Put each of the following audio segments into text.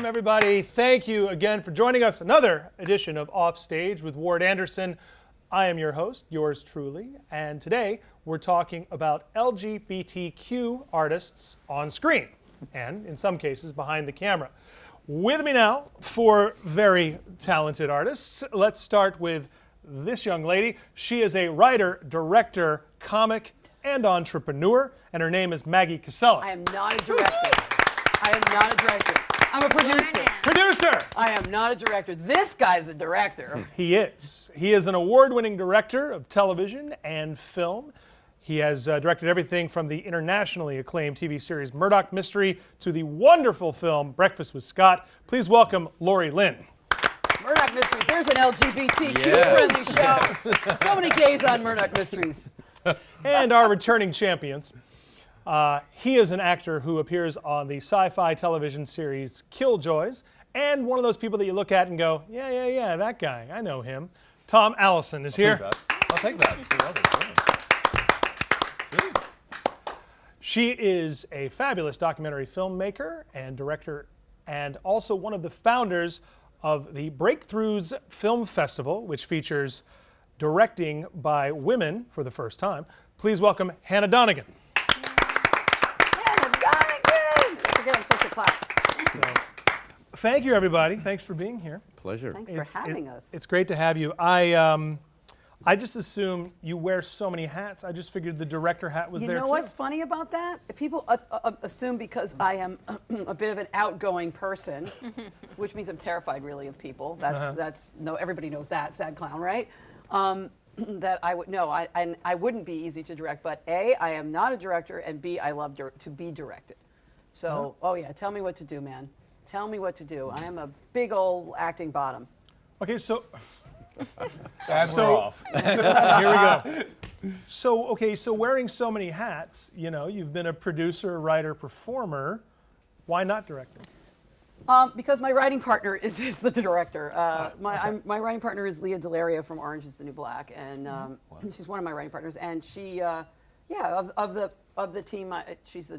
everybody. Thank you again for joining us. Another edition of Offstage with Ward Anderson. I am your host, yours truly, and today we're talking about LGBTQ artists on screen, and in some cases behind the camera. With me now, four very talented artists. Let's start with this young lady. She is a writer, director, comic, and entrepreneur, and her name is Maggie Cassella. I am not a director. I am not a director. I'm a producer. Producer! I am not a director. This guy's a director. He is. He is an award-winning director of television and film. He has directed everything from the internationally acclaimed TV series Murdoch Mystery to the wonderful film Breakfast with Scott. Please welcome Laurie Lynd. Murdoch Mysteries. There's an LGBTQ-friendly show. So many gays on Murdoch Mysteries. And our returning champions. He is an actor who appears on the sci-fi television series Killjoys, and one of those people that you look at and go, yeah, that guy, I know him. Thom Allison is here. I'll take that. Sweet. She is a fabulous documentary filmmaker and director, and also one of the founders of the Breakthroughs Film Festival, which features directing by women for the first time. Please welcome Hanna Donegan. I'm supposed to clap. Thank you, everybody. Thanks for being here. Pleasure. Thanks for having us. It's great to have you. I just assume you wear so many hats. I just figured the director hat was there too. You know what's funny about that? People assume because I am a bit of an outgoing person, which means I'm terrified really of people. That's no, everybody knows that, sad clown, right? That I would no, I wouldn't be easy to direct. But A, I am not a director, and B, I love to be directed. So, oh yeah, tell me what to do, man. Tell me what to do. I am a big old acting bottom. Okay, so We're off. here we go. So wearing so many hats, you know, you've been a producer, writer, performer. Why not directing? Because my writing partner is the director. My writing partner is Leah Delaria from Orange is the New Black, and she's one of my writing partners. And she, of the team, she's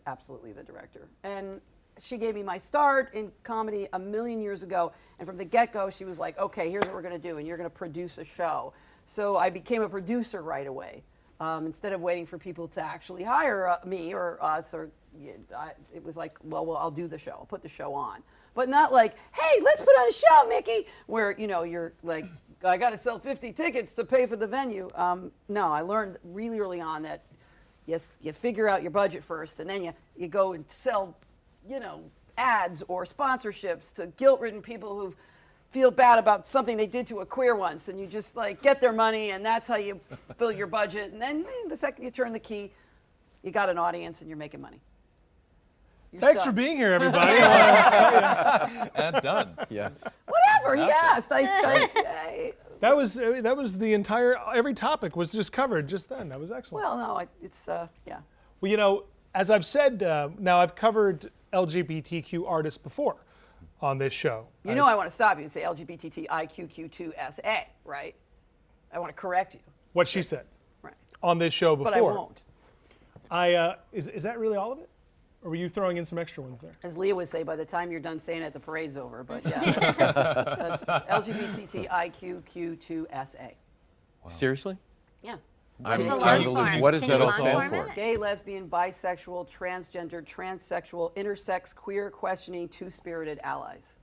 absolutely the director. And she gave me my start in comedy a million years ago. And from the get-go, she was like, "Okay, here's what we're going to do, and you're going to produce a show." So I became a producer right away, instead of waiting for people to actually hire me or us or. It was like, well, I'll do the show. I'll put the show on. But not like, hey, let's put on a show, Mickey, where, you know, you're like, I got to sell 50 tickets to pay for the venue. No, I learned really early on that, yes, you figure out your budget first, and then you go and sell, you know, ads or sponsorships to guilt-ridden people who feel bad about something they did to a queer once, and you just, like, get their money, and that's how you fill your budget. And then the second you turn the key, you got an audience, and you're making money. Thanks for being here, everybody. And done. Yes. Whatever he asked. That was the entire, every topic was just covered just then. That was excellent. Well, no, it's yeah. Well, you know, as I've said, now I've covered LGBTQ artists before on this show. You know I want to stop you and say LGBTQIQ2SA, right? I want to correct you. What she said. Right. On this show before. But I won't. Is that really all of it? Or were you throwing in some extra ones there? As Leah would say, by the time you're done saying it, the parade's over. But yeah, that's LGBTIQQ2SA. Wow. Seriously? Yeah. What does that all stand for? Gay, lesbian, bisexual, transgender, transsexual, intersex, queer, questioning, two-spirited allies.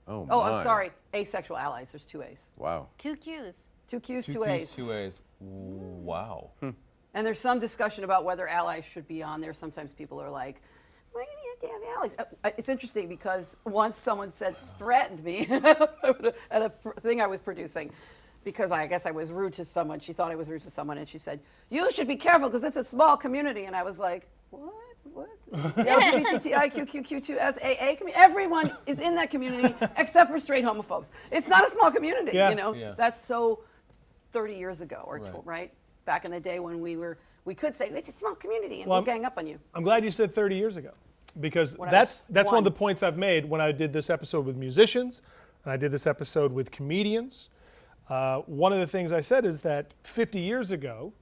Oh, I'm sorry, asexual allies. There's two A's. Wow. Two Qs. Two Qs, Two two Qs, A's. two A's. Wow. And there's some discussion about whether allies should be on there. Sometimes people are like, why do you have to have allies? It's interesting because once someone threatened me at a thing I was producing because I guess I was rude to someone. She thought I was rude to someone, and she said, "You should be careful because it's a small community." And I was like, "What? The LGBTQIQQ2SAA community? Everyone is in that community except for straight homophobes. It's not a small community, you know. Yeah. That's so 30 years ago, or right? Back in the day when we could say it's a small community and we'll gang up on you. I'm glad you said 30 years ago, because that's one of the points I've made when I did this episode with musicians, and I did this episode with comedians. One of the things I said is that 50 years ago,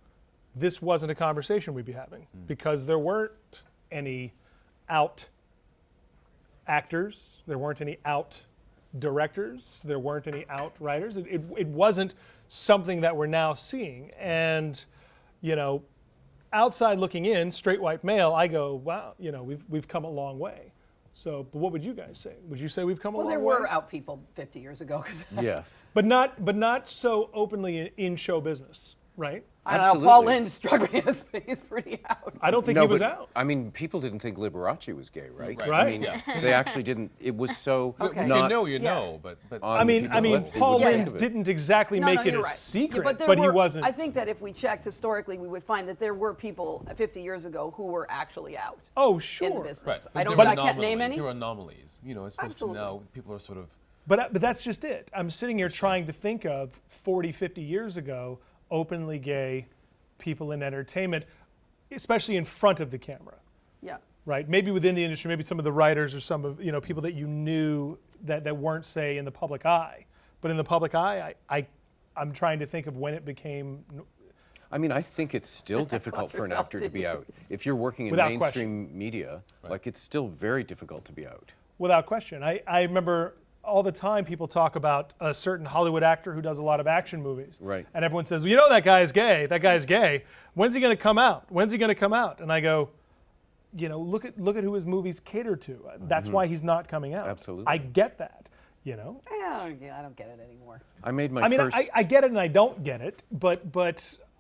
this wasn't a conversation we'd be having because there weren't any out actors. There weren't any out directors. There weren't any out writers. It wasn't something that we're now seeing. And, you know, outside looking in, straight white male, I go, wow, you know, we've come a long way. So, but what would you guys say? Would you say we've come a long way? Well, there were out people 50 years ago. Yes. But not so openly in show business, right? I don't know. Paul Lynde struck me as he's pretty out. I don't think he was out. I mean, people didn't think Liberace was gay, right? Right. I mean, they actually didn't. It was so Okay. not. You know, you know, but I mean, Paul Lynde didn't exactly make it you're a right. secret, but but he wasn't. I think that if we checked historically, we would find that there were people 50 years ago who were actually out Oh, sure. in the business. Right. I can't name any. There are anomalies, you know, as opposed to Absolutely. now people are sort of. But that's just it. I'm sitting here trying to think of 40, 50 years ago, openly gay people in entertainment, especially in front of the camera, Yeah. right? Maybe within the industry, maybe some of the writers or some of, you know, people that you knew that weren't, say, in the public eye. But in the public eye, I'm trying to think of when it became. I mean, I think it's still difficult for an actor to be out. If you're working in Without mainstream media, like it's still very difficult to be out. Without question. I remember all the time people talk about a certain Hollywood actor who does a lot of action movies. Right. And everyone says, well, you know that guy is gay. That guy's gay. When's he going to come out? When's he going to come out? And I go, you know, look at who his movies cater to. That's why he's not coming out. Absolutely. I get that, you know. Yeah, I don't get it anymore. I made my I mean, first. I get it and I don't get it, but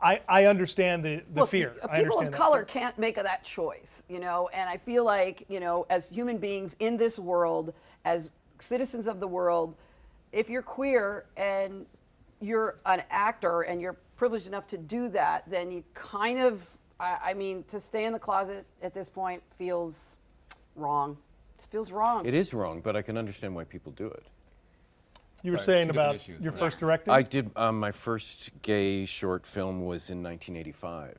I understand the Look, fear. I people understand of that color fear. can't make that choice, you know, and I feel like, you know, as human beings in this world, as citizens of the world, if you're queer and you're an actor and you're privileged enough to do that, then you kind of, I mean, to stay in the closet at this point feels wrong. It feels wrong. It is wrong, but I can understand why people do it. You were Right, saying two different about issues, your right. first directing? I did. My first gay short film was in 1985,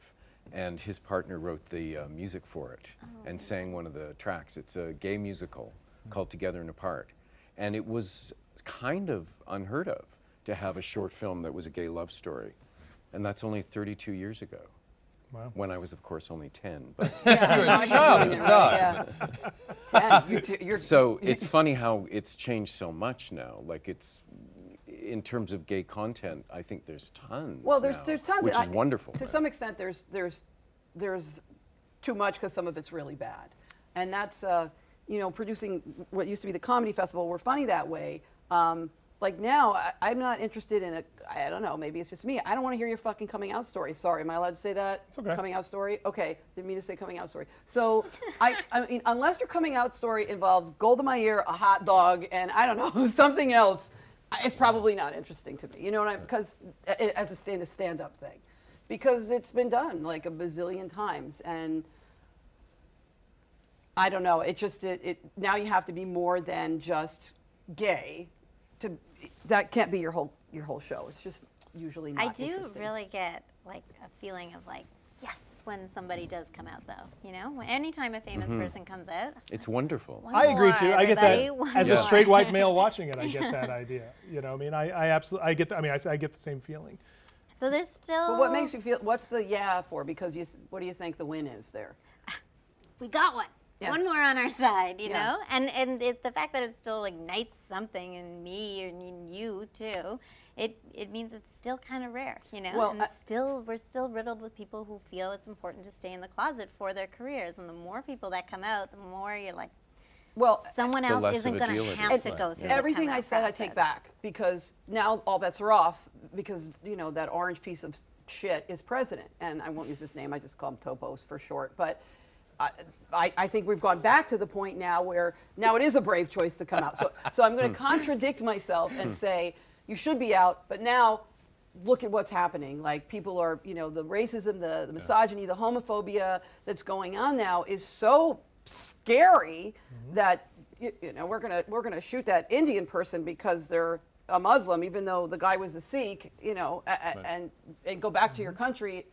and his partner wrote the music for it and sang one of the tracks. It's a gay musical called Together and Apart, and it was kind of unheard of to have a short film that was a gay love story, and that's only 32 years ago. Wow. When I was, of course, only 10. But Yeah, I child get at it, the right, yeah. 10, you're, so it's funny how it's changed so much now. Like it's, in terms of gay content, I think there's tons. Well, there's now, tons, which is wonderful. To some extent, there's too much because some of it's really bad, and that's you know, producing what used to be the comedy festival. We're funny that way. Like now, I'm not interested in I don't know, maybe it's just me. I don't want to hear your fucking coming out story. Sorry, am I allowed to say that? It's okay. Coming out story? Okay, didn't mean to say coming out story. So, I mean, unless your coming out story involves gold in my ear, a hot dog, and I don't know, something else, it's probably not interesting to me. You know what I mean? Because as a stand-up thing. Because it's been done like a bazillion times. And I don't know, it just, now you have to be more than just gay. That can't be your whole show. It's just usually not I do interesting. really get like a feeling of like, yes, when somebody does come out though, you know? Anytime a famous person comes out. It's wonderful. One I agree more, too. I get everybody, that one as a more. straight white male watching it. I get that idea. You know, I mean, I absolutely, I get. I mean, I get the same feeling. So there's still. But what makes you feel, what's the yeah for? Because what do you think the win is there? We got one. Yeah. One more on our side, you Yeah. know? And the fact that it still ignites something in me and in you too, it means it's still kind of rare, you know? Well, and we're still riddled with people who feel it's important to stay in the closet for their careers. And the more people that come out, the more you're like, Well, someone The else less isn't of a going deal to it have is. to go through everything the I come-out said I take process. back because now all bets are off because, you know, that orange piece of shit is president. And I won't use his name, I just call him Topos for short. But I think we've gone back to the point now where now it is a brave choice to come out. So I'm going to contradict myself and say you should be out, but now look at what's happening. Like people are, you know, the racism, the misogyny, the homophobia that's going on now is so scary that you know we're gonna shoot that Indian person because they're a Muslim, even though the guy was a Sikh, you know, and go back to your country.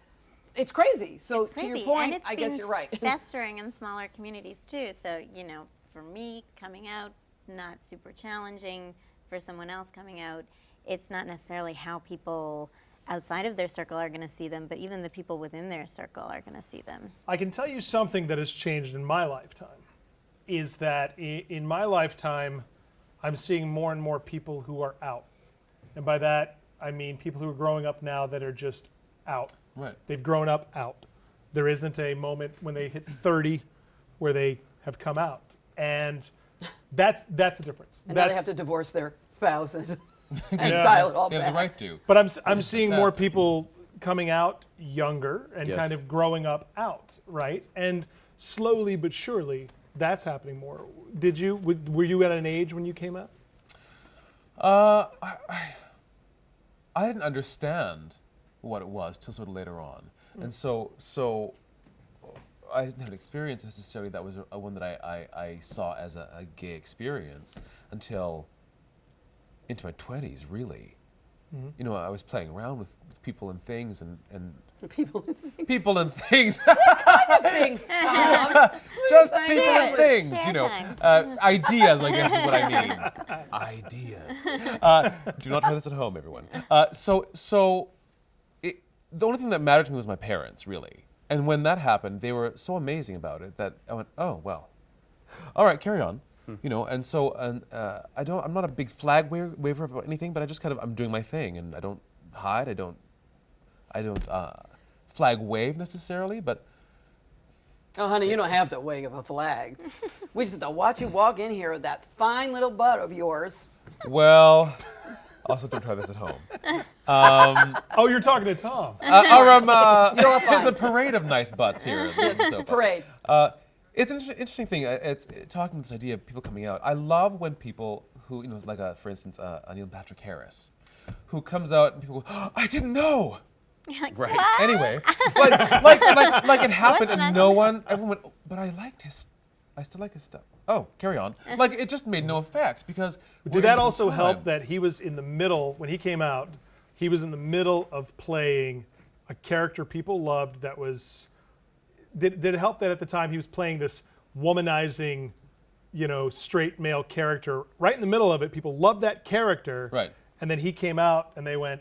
It's crazy. So It's crazy. to your point, and it's I guess been you're right. festering in smaller communities too. So, you know, for me coming out, not super challenging. For someone else coming out, it's not necessarily how people outside of their circle are going to see them, but even the people within their circle are going to see them. I can tell you something that has changed in my lifetime. is that in my lifetime, I'm seeing more and more people who are out. And by that, I mean people who are growing up now that are just out. Right. They've grown up out. There isn't a moment when they hit 30 where they have come out. And that's a difference. And now they have to divorce their spouse and Yeah. dial it all They have back. the right to. But I'm seeing more fantastic. people coming out younger and Yes. kind of growing up out, right? And slowly but surely, that's happening more. Were you at an age when you came out? I didn't understand what it was till sort of later on, and so I didn't have an experience necessarily that was one that I saw as a gay experience until into my 20s, really. You know, I was playing around with people and things and People people and things. things, Tom. Just Thank people and you. things, Share you know. time. Ideas, I guess, is what I mean. Ideas. Do not try this at home, everyone. The only thing that mattered to me was my parents, really. And when that happened, they were so amazing about it that I went, oh, well. All right, carry on. You know, and so I'm not a big flag waver about anything, but I just kind of, I'm doing my thing, and I don't hide, I don't flag wave necessarily, but Oh, honey, you don't have to wave a flag. We just have to watch you walk in here with that fine little butt of yours. well, also don't try this at home. Oh, you're talking to Tom. You're There's fine. a parade of nice butts here. At the soap. Parade. It's an interesting thing. It's talking this idea of people coming out. I love when people who, you know, like for instance, Neil Patrick Harris, who comes out and people go, oh, I didn't know. Like, Right. what? Anyway, like it happened What's and that? everyone went, oh, but I still like his stuff. Oh, carry on. Like it just made no effect because. we're Did in that different also help time. that he was in the middle, when he came out, he was in the middle of playing a character people loved that was, did it help that at the time he was playing this womanizing, you know, straight male character right in the middle of it? People loved that character. Right. And then he came out and they went,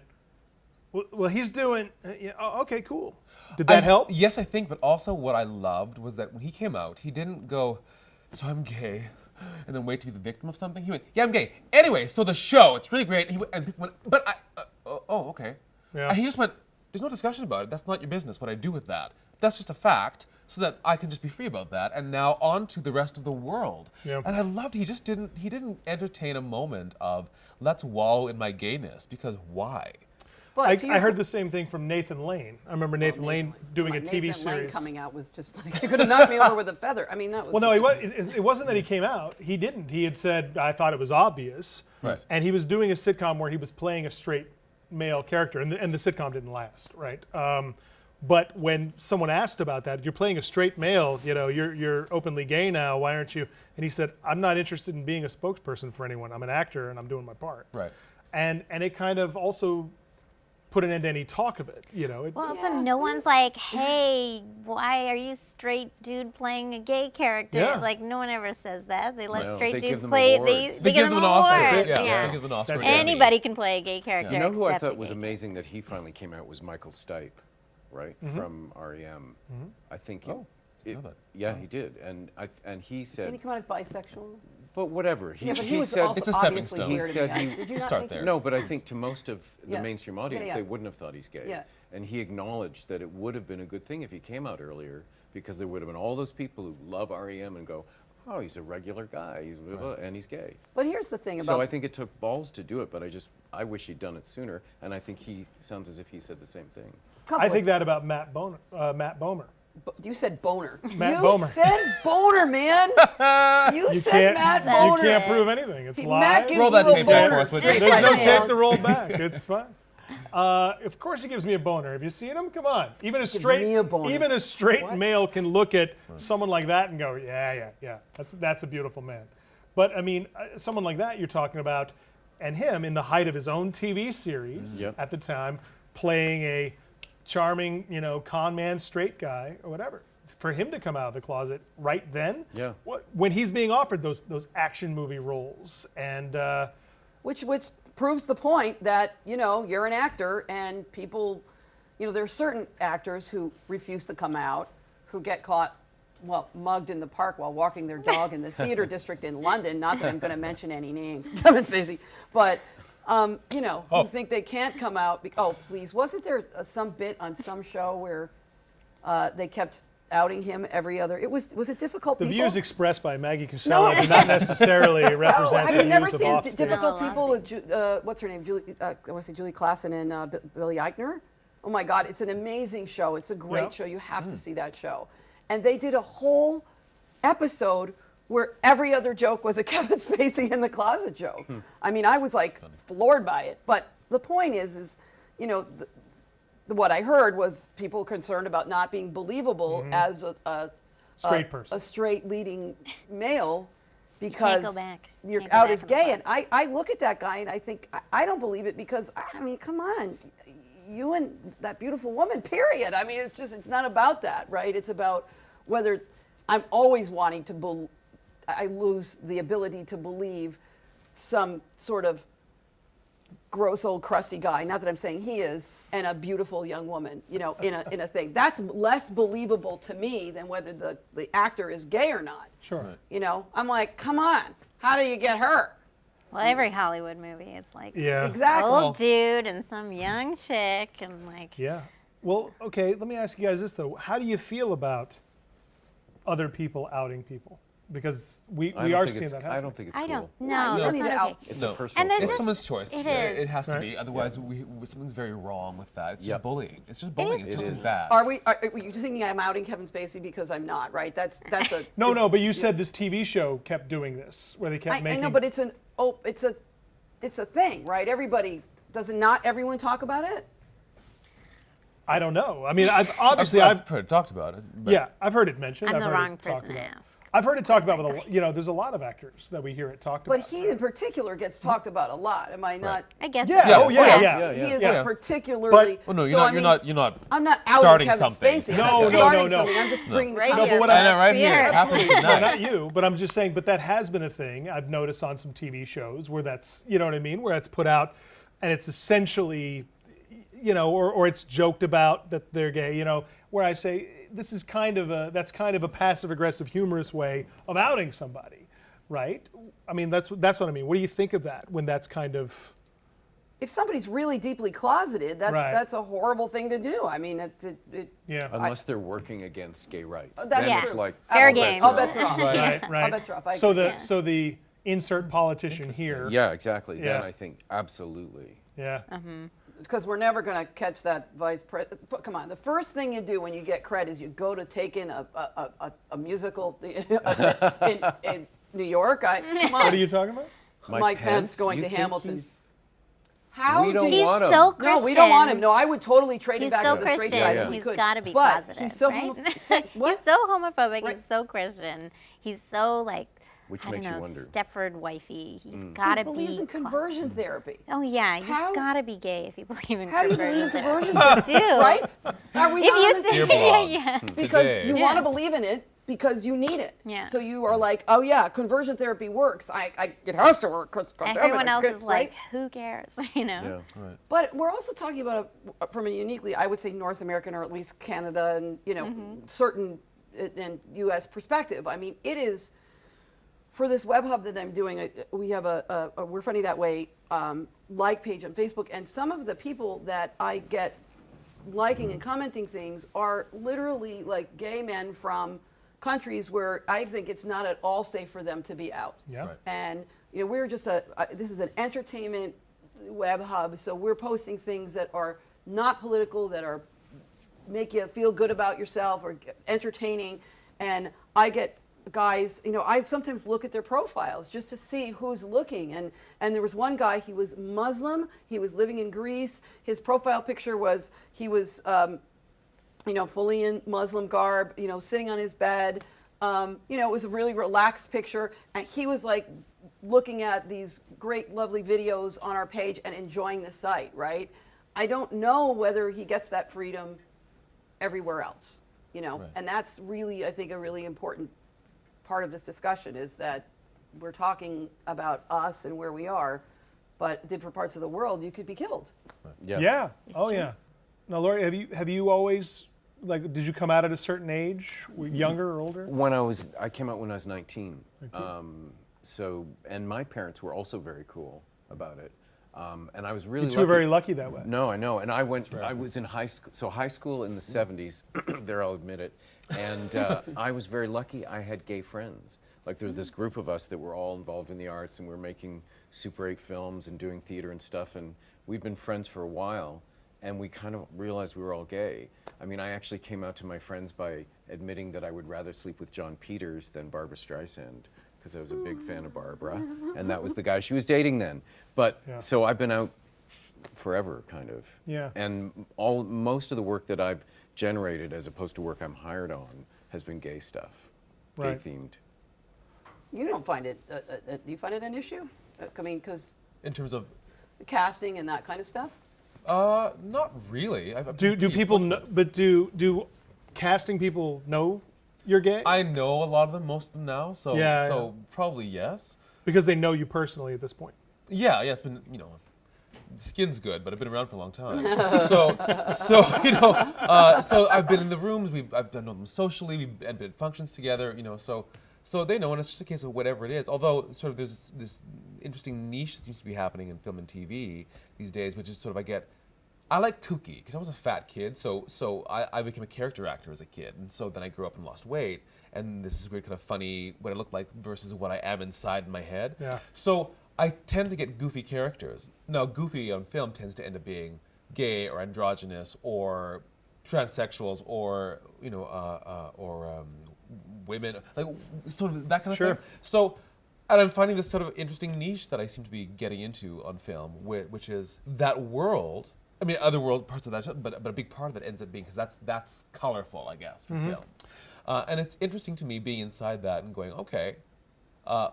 well, he's doing, yeah, oh, okay, cool. Did that help? Yes, I think, but also what I loved was that when he came out, he didn't go, so I'm gay, and then wait to be the victim of something. He went, yeah, I'm gay. Anyway, so the show, it's really great. And people went, but oh, okay. Yeah. And he just went, there's no discussion about it. That's not your business what I do with that. That's just a fact, so that I can just be free about that. And now on to the rest of the world. Yeah. And I loved, he didn't entertain a moment of, let's wallow in my gayness, because why? But to I your heard the same thing from Nathan Lane. I remember Nathan Lane doing a TV Nathan Lane series. coming out was just like, you could have knocked me over with a feather. I mean, that was. Well, no, it wasn't that he came out. He didn't. He had said, I thought it was obvious. Right. And he was doing a sitcom where he was playing a straight male character, and the sitcom didn't last, right? But when someone asked about that, you're playing a straight male, you know, you're openly gay now, why aren't you? And he said, I'm not interested in being a spokesperson for anyone. I'm an actor, and I'm doing my part. Right. And it kind of also put an end to any talk of it, you know. Well, also, no one's like, hey, why are you straight dude playing a gay character? Yeah. Like, no one ever says that. They let No, straight they give dudes them play. awards. They give them an Oscar. awards. Yeah, they give them an Oscar. That's for right. Emmy. Anybody can play a gay character. You know who I except thought a was gay amazing that he finally came out was Michael Stipe, right, from REM. I think. Oh, I know that. Yeah, he did, and he Didn't said, he come out as bisexual? but whatever. Yeah, but he was said also It's a stepping obviously stone. queer He to said me. he- Did you You not start think there. No, but I think to most of the Yeah. mainstream audience, yeah. they wouldn't have thought he's gay. Yeah. And he acknowledged that it would have been a good thing if he came out earlier, because there would have been all those people who love REM and go, oh, he's a regular guy, he's blah, blah, and he's gay. But here's the thing about. So I think it took balls to do it, but I wish he'd done it sooner, and I think he sounds as if he said the same thing. couple I of- think that about Matt Bomer. You said boner. Matt you Bomer. said boner, man. You You said can't, Matt you Boner. can't prove anything. It's Matt live. gives Roll that you a tape back for boner us, would you? straight There's by no mail. tape to roll back. It's fine. Of course he gives me a boner. Have you seen him? Come on. Even a me a boner. even a straight What? male can look at someone like that and go, yeah. That's a beautiful man. But I mean, someone like that you're talking about, and him in the height of his own TV series Yep. at the time, playing a charming, you know, con man, straight guy or whatever. For him to come out of the closet right then, Yeah. when he's being offered those action movie roles, and Which proves the point that, you know, you're an actor and people, you know, there are certain actors who refuse to come out, who get caught mugged in the park while walking their dog in the theater district in London. Not that I'm going to mention any names, Kevin Spacey, but who think they can't come out. Oh, please! Wasn't there some bit on some show where they kept outing him every other? Was it difficult? The people? views expressed by Maggie Cassella do not necessarily represent Have the you never views of seen Offstage. difficult people with what's her name? Julie Klassen and Billy Eichner. Oh my God, it's an amazing show. It's a great show. You have to see that show. And they did a whole episode where every other joke was a Kevin Spacey in the closet joke. I mean, I was like floored by it. But the point is what I heard was people concerned about not being believable as a Straight person. a straight leading male because go back. you're Can't go out back as in the gay. And closet. I look at that guy and I think, I don't believe it because, I mean, come on. You and that beautiful woman, period. I mean, it's not about that, right? It's about whether I'm always wanting to I lose the ability to believe some sort of gross old crusty guy, not that I'm saying he is, and a beautiful young woman, in a thing. That's less believable to me than whether the actor is gay or not. Sure. I'm like, come on, how do you get her? Well, every Hollywood movie, it's like Yeah. Exactly. old dude and some young chick, and like Yeah. Well, okay, let me ask you guys this, though. How do you feel about other people outing people? Because we are seeing that happen. I don't think it's cool. I don't. you No, don't that's need not to okay. out. It's No. a personal And there's choice. It's just- someone's choice. it Yeah, is. it has to Right. be. Otherwise, something's very wrong with that. It's Yep. just bullying. It's just bullying. It's It just as is. bad. Are you thinking I'm outing Kevin Spacey because I'm not, right? That's a No, but you said this TV show kept doing this, where they kept I making. know, but it's a thing, right? Not everyone talk about it? I don't know. I mean, I've I've heard it talked about it. But yeah, I've heard it mentioned. I'm I've the heard wrong it talked person to about. ask. I've heard it talked about with there's a lot of actors that we hear it talked But about. he in particular gets talked about a lot. Am I not? I guess. Yeah. Yeah. Oh yeah. Yeah. Yeah. He is Yeah. a particularly. Well, no, so, I mean, you're not. I'm not outing starting Kevin something. Spacey. No, I'm not no, starting no, no. something. I'm just bringing the Right conversation. here. what I know, right here. Here. It happened No, tonight. not you, but I'm just saying. But that has been a thing I've noticed on some TV shows where that's, you know what I mean, where it's put out, and it's essentially, or it's joked about that they're gay. Where I say this is that's kind of a passive aggressive, humorous way of outing somebody, right? I mean, that's what I mean. What do you think of that when that's kind of? If somebody's really deeply closeted, that's a horrible thing to do. I mean, Yeah. Unless they're working against gay rights. That's Then true. it's like Fair all bets game. are All bets off. are off. Right. Right. All bets are off. I So agree. so the insert politician here. Yeah, exactly. Yeah. Then I think absolutely. Yeah. Because we're never going to catch that vice president. Come on, the first thing you do when you get cred is you go to take in a musical in New York. Come on. What are you talking about? Mike Pence going you to think Hamilton. he's- How We do don't you? He's want him. so Christian. No, we don't want him. No, I would totally trade him He's back so to the straight Christian. side Yeah. if we He's could. got to be But closeted, he's so right? say, what? He's so homophobic. Right. He's so Christian. He's so Which I makes don't you know, wonder. Stepford wifey. He's He got to be believes in closeted. conversion therapy. Oh yeah, How- you've got to be gay if you believe in How do you conversion. believe in conversion therapy. You do, Right? Are we If not you on the think, same Dear yeah, blog. because Today. you Yeah. want to believe in it because you need it. Yeah. So you are like, oh yeah, conversion therapy works. It has to work because everyone else is like, right? who cares? Yeah. But we're also talking about from a uniquely, I would say, North American or at least Canada and certain and U.S. perspective. I mean, it is for this web hub that I'm doing. We have a We're Funny That Way like page on Facebook, and some of the people that I get liking and commenting things are literally like gay men from countries where I think it's not at all safe for them to be out. Yeah. Right. And we're just this is an entertainment web hub, so we're posting things that are not political, that are make you feel good about yourself or entertaining. And I get guys, I sometimes look at their profiles just to see who's looking. And there was one guy, he was Muslim, he was living in Greece. His profile picture was, he was, fully in Muslim garb, sitting on his bed. It was a really relaxed picture. And he was like looking at these great, lovely videos on our page and enjoying the site, right? I don't know whether he gets that freedom everywhere else, Right. And that's really, I think, a really important part of this discussion is that we're talking about us and where we are, but different parts of the world, you could be killed. Yeah. Yeah. It's Oh true. yeah. Now, Laurie, have you always Like, did you come out at a certain age, younger or older? I came out when I was 19. And my parents were also very cool about it. And I was really You two are very lucky that way. No, I know. And I was in high school, so high school in the 70s, there I'll admit it. And I was very lucky I had gay friends. Like there's this group of us that were all involved in the arts and we're making Super 8 films and doing theater and stuff. And we've been friends for a while and we kind of realized we were all gay. I mean, I actually came out to my friends by admitting that I would rather sleep with John Peters than Barbra Streisand, because I was a big fan of Barbara, and that was the guy she was dating then. But so I've been out forever, kind of. Yeah. And most of the work that I've generated, as opposed to work I'm hired on, has been gay stuff, Right. gay themed. You don't find it? Do you find it an issue? I mean, because In terms of, casting and that kind of stuff. not really. I've Do been pretty people know, fortunate. but do casting people know you're gay? I know a lot of them, most of them now. So Yeah, so probably yes. Because they know you personally at this point. Yeah, it's been, the skin's good, but I've been around for a long time. so I've been in the rooms. I've done them socially. We've been at functions together. So they know, and it's just a case of whatever it is. Although sort of there's this interesting niche that seems to be happening in film and TV these days, which is sort of I like kooky because I was a fat kid, so I became a character actor as a kid, and so then I grew up and lost weight, and this is weird, kind of funny what I look like versus what I am inside in my head. Yeah. So I tend to get goofy characters. Now, goofy on film tends to end up being gay or androgynous or transsexuals or women, like sort of that kind of Sure. thing. So, and I'm finding this sort of interesting niche that I seem to be getting into on film, which is that world. I mean, other world parts of that, but a big part of it ends up being because that's colorful, I guess, for film. And it's interesting to me being inside that and going, okay, I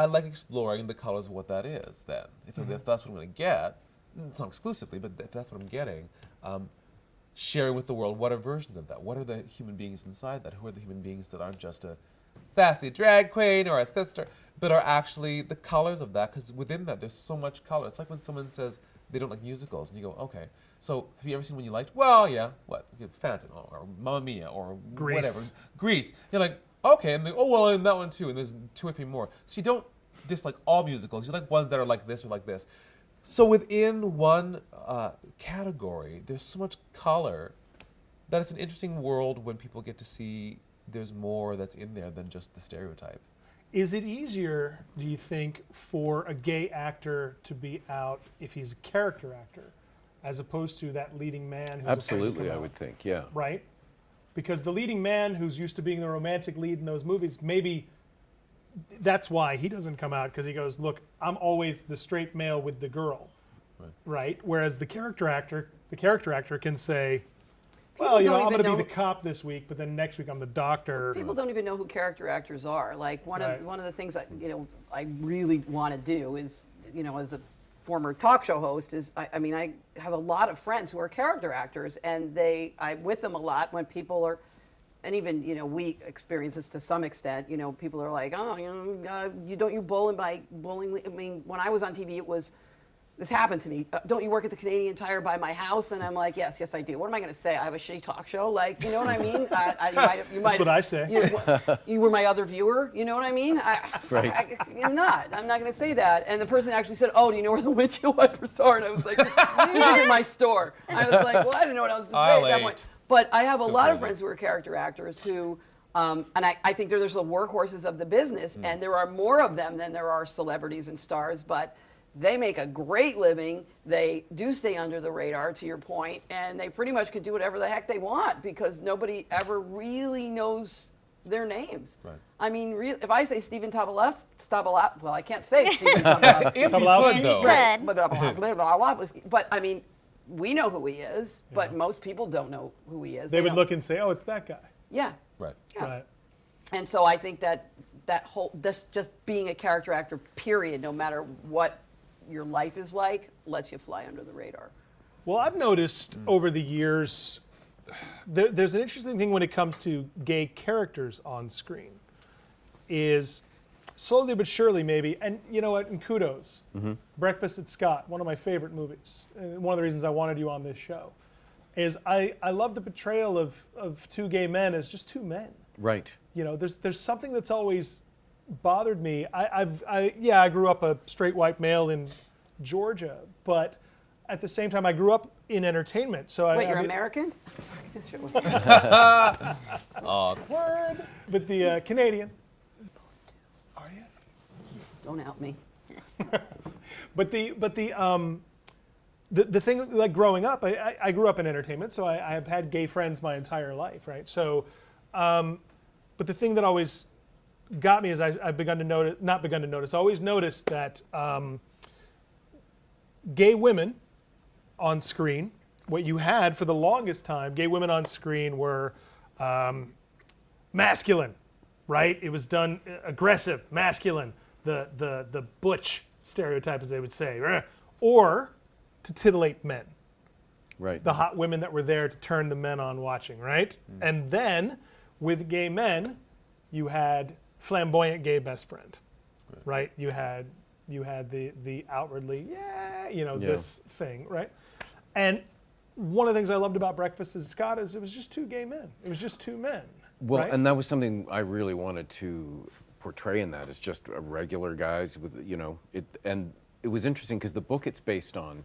like exploring the colors of what that is. Then, if that's what I'm going to get, it's not exclusively, but if that's what I'm getting. Sharing with the world what are versions of that. What are the human beings inside that? Who are the human beings that aren't just a sassy drag queen or a sister, but are actually the colors of that? Because within that, there's so much color. It's like when someone says they don't like musicals, and you go, okay, so have you ever seen one you liked? Well, yeah, what? Phantom or Mamma Mia or Grease. whatever. Grease. You're like, okay, and they, oh, well, and that one too, and there's 2 or 3 more. So you don't dislike all musicals. You like ones that are like this or like this. So within one category, there's so much color that it's an interesting world when people get to see there's more that's in there than just the stereotype. Is it easier, do you think, for a gay actor to be out if he's a character actor, as opposed to that leading man who's afraid to Absolutely, come I out? would think, yeah. Right? Because the leading man who's used to being the romantic lead in those movies, maybe that's why he doesn't come out, because he goes, look, I'm always the straight male with the girl. Right? Whereas the character actor can say, well, People don't I'm going even to be know- the cop this week, but then next week I'm the doctor. People don't even know who character actors are. Like one Right. of the things that I really want to do is as a former talk show host is I have a lot of friends who are character actors, and I'm with them a lot when people are, and even we experience this to some extent. People are like, oh, you bully by bullying. I mean, when I was on TV, this happened to me. Don't you work at the Canadian Tire by my house? And I'm like, yes, I do. What am I going to say? I have a shitty talk show. Like, you know what I mean? You might. That's what I say. You were my other viewer. You know what I mean? Right. I'm not going to say that. And the person actually said, oh, do you know where the windshield wipers are? And I was like, this isn't my store. I was like, well, I didn't know what else to say at that point. But I have a lot of friends who are character actors who, and I think there's the workhorses of the business, and there are more of them than there are celebrities and stars, but they make a great living. They do stay under the radar, to your point, and they pretty much can do whatever the heck they want because nobody ever really knows their names. Right. I mean, if I say Stephen Tobolowsky, well, I can't say Stephen Tobolowsky. If you Tobolowsky. could, though. Good. But I mean, we know who he is, but most people don't know who he is. They would don't. look and say, oh, it's that guy. Yeah. Right. Yeah. Right. And so I think that whole, just being a character actor, period, no matter what your life is like, lets you fly under the radar. Well, I've noticed over the years, there's an interesting thing when it comes to gay characters on screen, is slowly but surely maybe, and you know what, and kudos, Breakfast at Scott, one of my favorite movies, and one of the reasons I wanted you on this show. is I love the portrayal of two gay men as just two men. Right. You know, there's something that's always bothered me. I grew up a straight white male in Georgia, but at the same time I grew up in entertainment. So Wait, you're mean, American? Fuck, this shit was Awkward. but the Canadian. Are you? Don't out me. But the thing, like growing up, I grew up in entertainment, so I have had gay friends my entire life, right? So, but the thing that always got me is I've always noticed that gay women on screen, what you had for the longest time, gay women on screen were masculine, right? It was done aggressive, masculine, the butch stereotype, as they would say, or to titillate men. Right. The hot women that were there to turn the men on watching, right? And then with gay men, you had flamboyant gay best friend, right? You had the outwardly, this thing, right? And one of the things I loved about Breakfast is Scott is it was just two gay men. It was just two men. Well, right? and that was something I really wanted to portray in that. It's just regular guys with, and it was interesting because the book it's based on,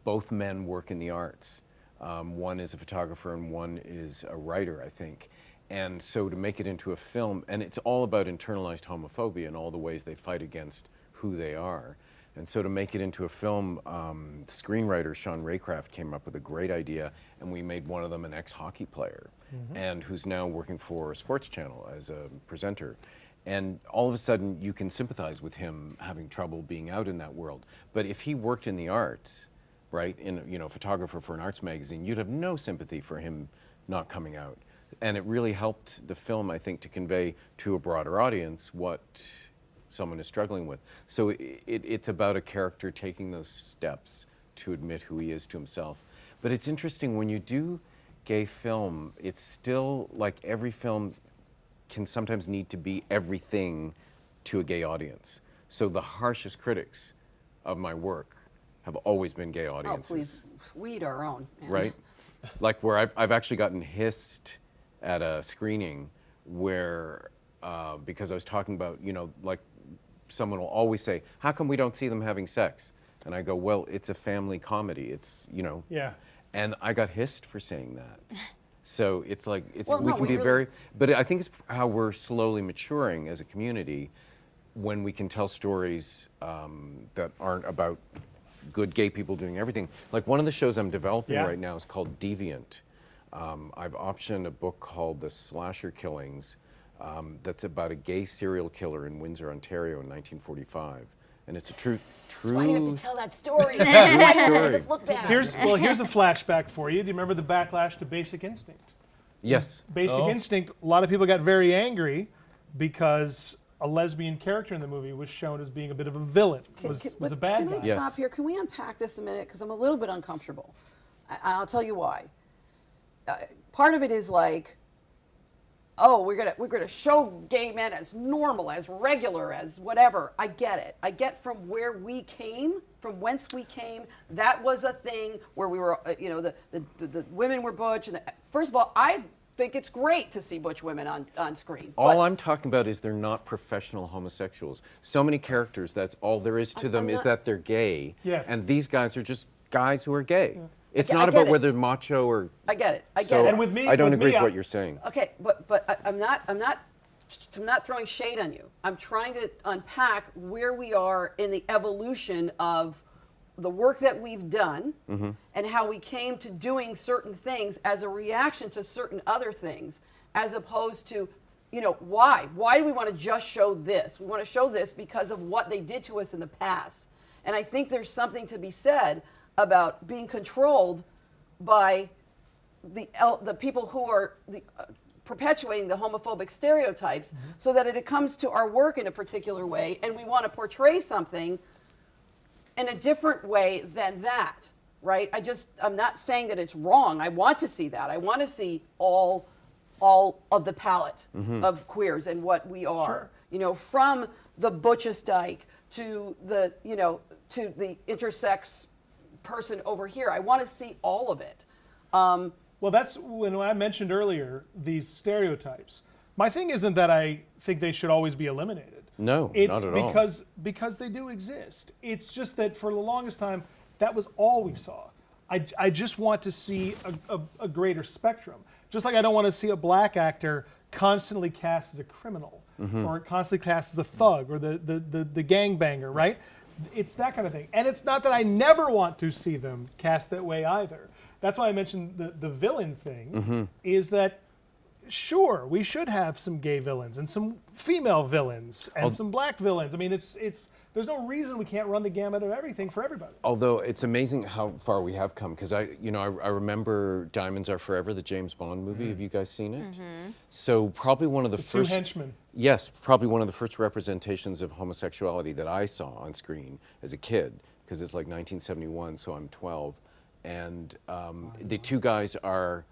both men work in the arts. One is a photographer and one is a writer, I think. And so to make it into a film, and it's all about internalized homophobia and all the ways they fight against who they are. And so to make it into a film, screenwriter Sean Raycraft came up with a great idea, and we made one of them an ex-hockey player, and who's now working for a sports channel as a presenter. And all of a sudden, you can sympathize with him having trouble being out in that world. But if he worked in the arts, right, photographer for an arts magazine, you'd have no sympathy for him not coming out. And it really helped the film, I think, to convey to a broader audience what someone is struggling with. So it's about a character taking those steps to admit who he is to himself. But it's interesting, when you do gay film, it's still like every film can sometimes need to be everything to a gay audience. So the harshest critics of my work have always been gay audiences. Oh, please, weed our own. Man. Right? Like where I've actually gotten hissed at a screening where, because I was talking about, like someone will always say, how come we don't see them having sex? And I go, well, it's a family comedy. It's, Yeah. And I got hissed for saying that. So it's like, Well, we no, can we be really- but I think it's how we're slowly maturing as a community when we can tell stories that aren't about good gay people doing everything. Like one of the shows I'm developing Yeah. right now is called Deviant. I've optioned a book called The Slasher Killings that's about a gay serial killer in Windsor, Ontario in 1945. And it's a true Why do you have to tell that story? story. Let's look back. Here's a flashback for you. Do you remember the backlash to Basic Instinct? Yes. Basic Oh. Instinct, a lot of people got very angry because a lesbian character in the movie was shown as being a bit of a villain, was a bad guy. Can I Yes. stop here? Can we unpack this a minute? Because I'm a little bit uncomfortable. I'll tell you why. Part of it is like, oh, we're gonna show gay men as normal, as regular, as whatever. I get it. I get from where we came, from whence we came. That was a thing where we were, the women were butch. And first of all, I think it's great to see butch women on screen. All I'm talking about is they're not professional homosexuals. So many characters, that's all there is to them, is that they're gay. Yes. And these guys are just guys who are gay. It's I not get about it. whether they're macho or... I get it. I get So it. And with me- I don't with agree me, with I- what you're saying. Okay, but I'm not throwing shade on you. I'm trying to unpack where we are in the evolution of the work that we've done and how we came to doing certain things as a reaction to certain other things, as opposed to, why? Why do we want to just show this? We want to show this because of what they did to us in the past. And I think there's something to be said about being controlled by the people who are perpetuating the homophobic stereotypes, so that it comes to our work in a particular way, and we want to portray something in a different way than that, right? I'm not saying that it's wrong. I want to see that. I want to see all of the palette of queers and what we are. From the butchest dyke to the to the intersex person over here. I want to see all of it. Well, that's when I mentioned earlier these stereotypes. My thing isn't that I think they should always be eliminated. No, it's not at all. because they do exist. It's just that for the longest time, that was all we saw. I just want to see a greater spectrum. Just like I don't want to see a black actor constantly cast as a criminal or constantly cast as a thug or the gangbanger, right? It's that kind of thing. And it's not that I never want to see them cast that way either. That's why I mentioned the villain thing, is that sure, we should have some gay villains and some female villains and some black villains. I mean, there's no reason we can't run the gamut of everything for everybody. Although it's amazing how far we have come, because I remember Diamonds Are Forever, the James Bond movie. Have you guys seen it? So probably one of the first. Two henchmen. Yes, probably one of the first representations of homosexuality that I saw on screen as a kid, because it's like 1971, so I'm 12, and the two guys are,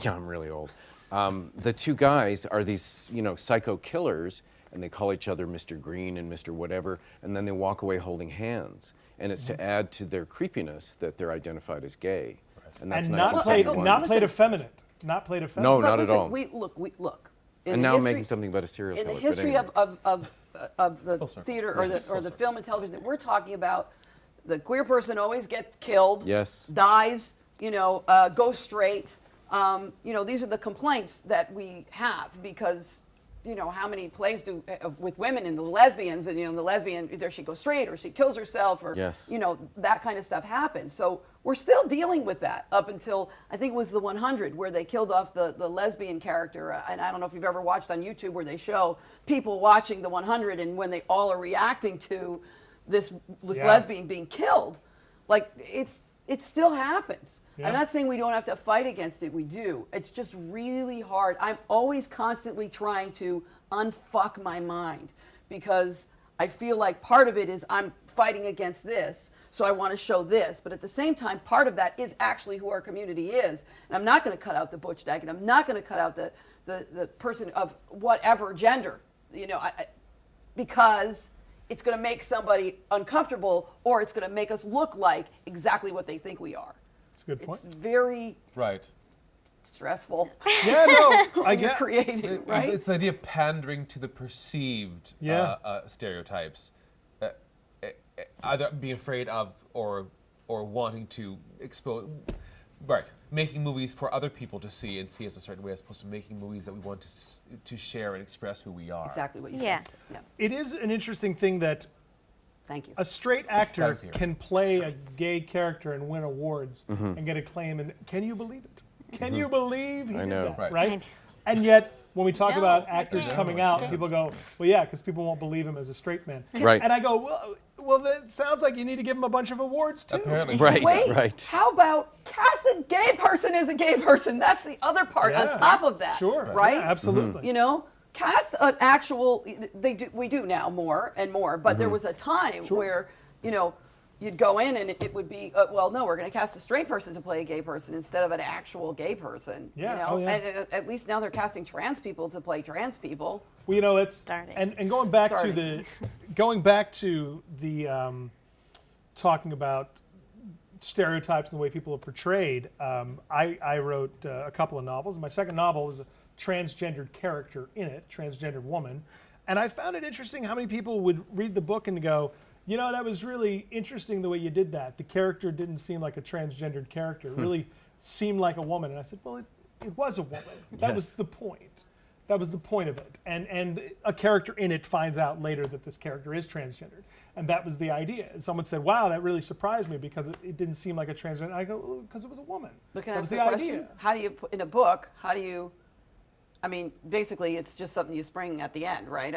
I'm really old. The two guys are these, psycho killers, and they call each other Mr. Green and Mr. Whatever, and then they walk away holding hands. And it's to add to their creepiness that they're identified as gay. And that's And not 1971. played effeminate. Not played effeminate. No, But not listen, at all. We look. In And the now history- making something about a serial in killer. the but history anyway. of the theater or the film and television that we're talking about, the queer person always gets killed, Yes. dies, goes straight. These are the complaints that we have because, how many plays do with women and the lesbians and, the lesbian, either she goes straight or she kills herself or, Yes. that kind of stuff happens. So we're still dealing with that up until, I think it was the 100 where they killed off the lesbian character. And I don't know if you've ever watched on YouTube where they show people watching the 100 and when they all are reacting to this lesbian being killed, like it still happens. Yeah. I'm not saying we don't have to fight against it. We do. It's just really hard. I'm always constantly trying to unfuck my mind because I feel like part of it is I'm fighting against this, so I want to show this. But at the same time, part of that is actually who our community is. And I'm not going to cut out the butch dyke, and I'm not going to cut out the person of whatever gender, because it's going to make somebody uncomfortable or it's going to make us look like exactly what they think we are. That's a good point. It's very Right. stressful. Yeah, no, I when you're get. creating, right? It's the idea of pandering to the perceived stereotypes, either being afraid of or wanting to expose. Right, making movies for other people to see and see us a certain way, as opposed to making movies that we want to share and express who we are. Exactly what you Yeah. said. Yeah. It is an interesting thing that Thank you. a straight actor Glad it's here. can play a gay character and win awards and get acclaim. And can you believe it? Can you believe he I did know. that? Right. Right? And yet, when we talk No, about I actors can't. coming out, people go, well, yeah, because people won't believe him as a straight man. Right. And I go, well, that sounds like you need to give him a bunch of awards, too. Apparently. Right, Wait, right. how about cast a gay person as a gay person? That's the other part Yeah. on top of that. Sure. Right? Yeah, absolutely. Cast an actual, we do now more and more, but there was a time where, you'd go in and it would be, well, no, we're going to cast a straight person to play a gay person instead of an actual gay person. Yeah, oh, yeah. And at least now they're casting trans people to play trans people. Well, it's Starting. and going back to Starting. the talking about stereotypes and the way people are portrayed. I wrote a couple of novels. My second novel is a transgendered character in it, transgendered woman, and I found it interesting how many people would read the book and go, that was really interesting the way you did that. The character didn't seem like a transgendered character. It really seemed like a woman. And I said, well, it was a woman. That was the point. That was the point of it. And a character in it finds out later that this character is transgendered. And that was the idea. And someone said, wow, that really surprised me because it didn't seem like a transgender. I go, well, because it was a woman. But can I That ask was the the question? idea. How do you put in a book? Basically, it's just something you spring at the end, right?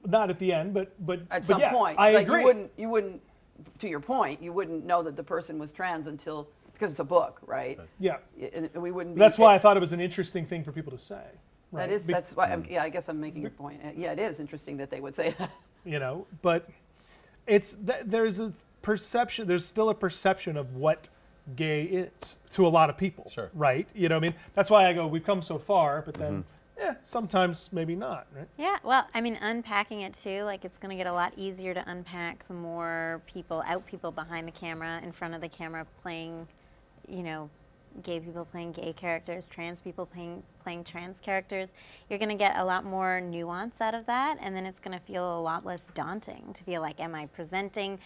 Not at the end, but at some yeah, point, I like agree. you wouldn't. To your point, you wouldn't know that the person was trans because it's a book, right? Yeah. And we wouldn't. Be, That's why I thought it was an interesting thing for people to say. Right? That's why. I guess I'm making a point. Yeah, it is interesting that they would say that. But there's a perception. There's still a perception of what gay is to a lot of people. Sure. Right. That's why I go. We've come so far, but then sometimes maybe not, right? Yeah, well, I mean, unpacking it too, like it's going to get a lot easier to unpack the more people behind the camera, in front of the camera playing, gay people playing gay characters, trans people playing trans characters. You're going to get a lot more nuance out of that, and then it's going to feel a lot less daunting to feel like, am I presenting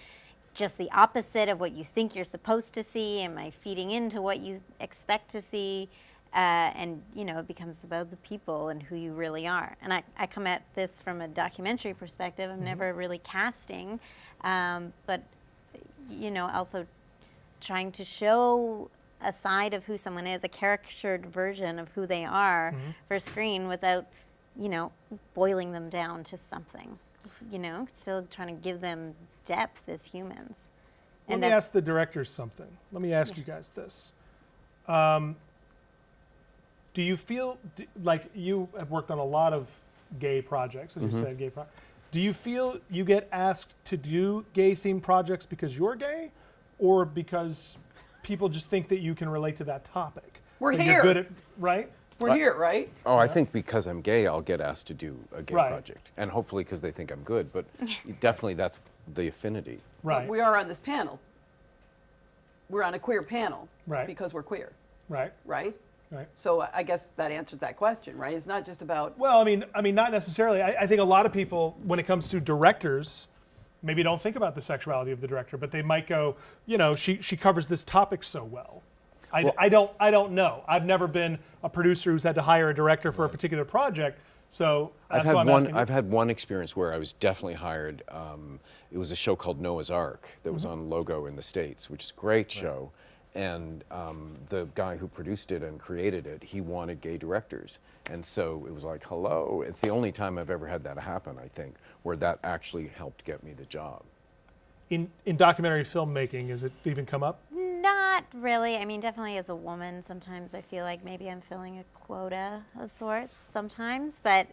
just the opposite of what you think you're supposed to see? Am I feeding into what you expect to see? And it becomes about the people and who you really are. And I come at this from a documentary perspective. I'm never really casting, but also trying to show a side of who someone is, a caricatured version of who they are for screen without, boiling them down to something. Still trying to give them depth as humans. Let me ask the directors something. Let me ask you guys this. Do you feel like you have worked on a lot of gay projects, as you said, gay projects? Do you feel you get asked to do gay-themed projects because you're gay, or because people just think that you can relate to that topic? We're that here. You're good at, right? We're here, right? Oh, I think because I'm gay, I'll get asked to do a gay Right. project, and hopefully because they think I'm good. But definitely, that's the affinity. Right. We are on this panel. We're on a queer panel. Right. Because we're queer, Right. right? Right. So I guess that answers that question, right? It's not just about. Well, I mean, not necessarily. I think a lot of people, when it comes to directors, maybe don't think about the sexuality of the director, but they might go, she covers this topic so well. I don't know. I've never been a producer who's had to hire a director for a particular project, so that's why I'm asking you. I've had one experience where I was definitely hired. It was a show called Noah's Ark that was on Logo in the States, which is a great show. And the guy who produced it and created it, he wanted gay directors. And so it was like, hello. It's the only time I've ever had that happen, I think, where that actually helped get me the job. In documentary filmmaking, has it even come up? Not really. I mean, definitely as a woman, sometimes I feel like maybe I'm filling a quota of sorts sometimes. But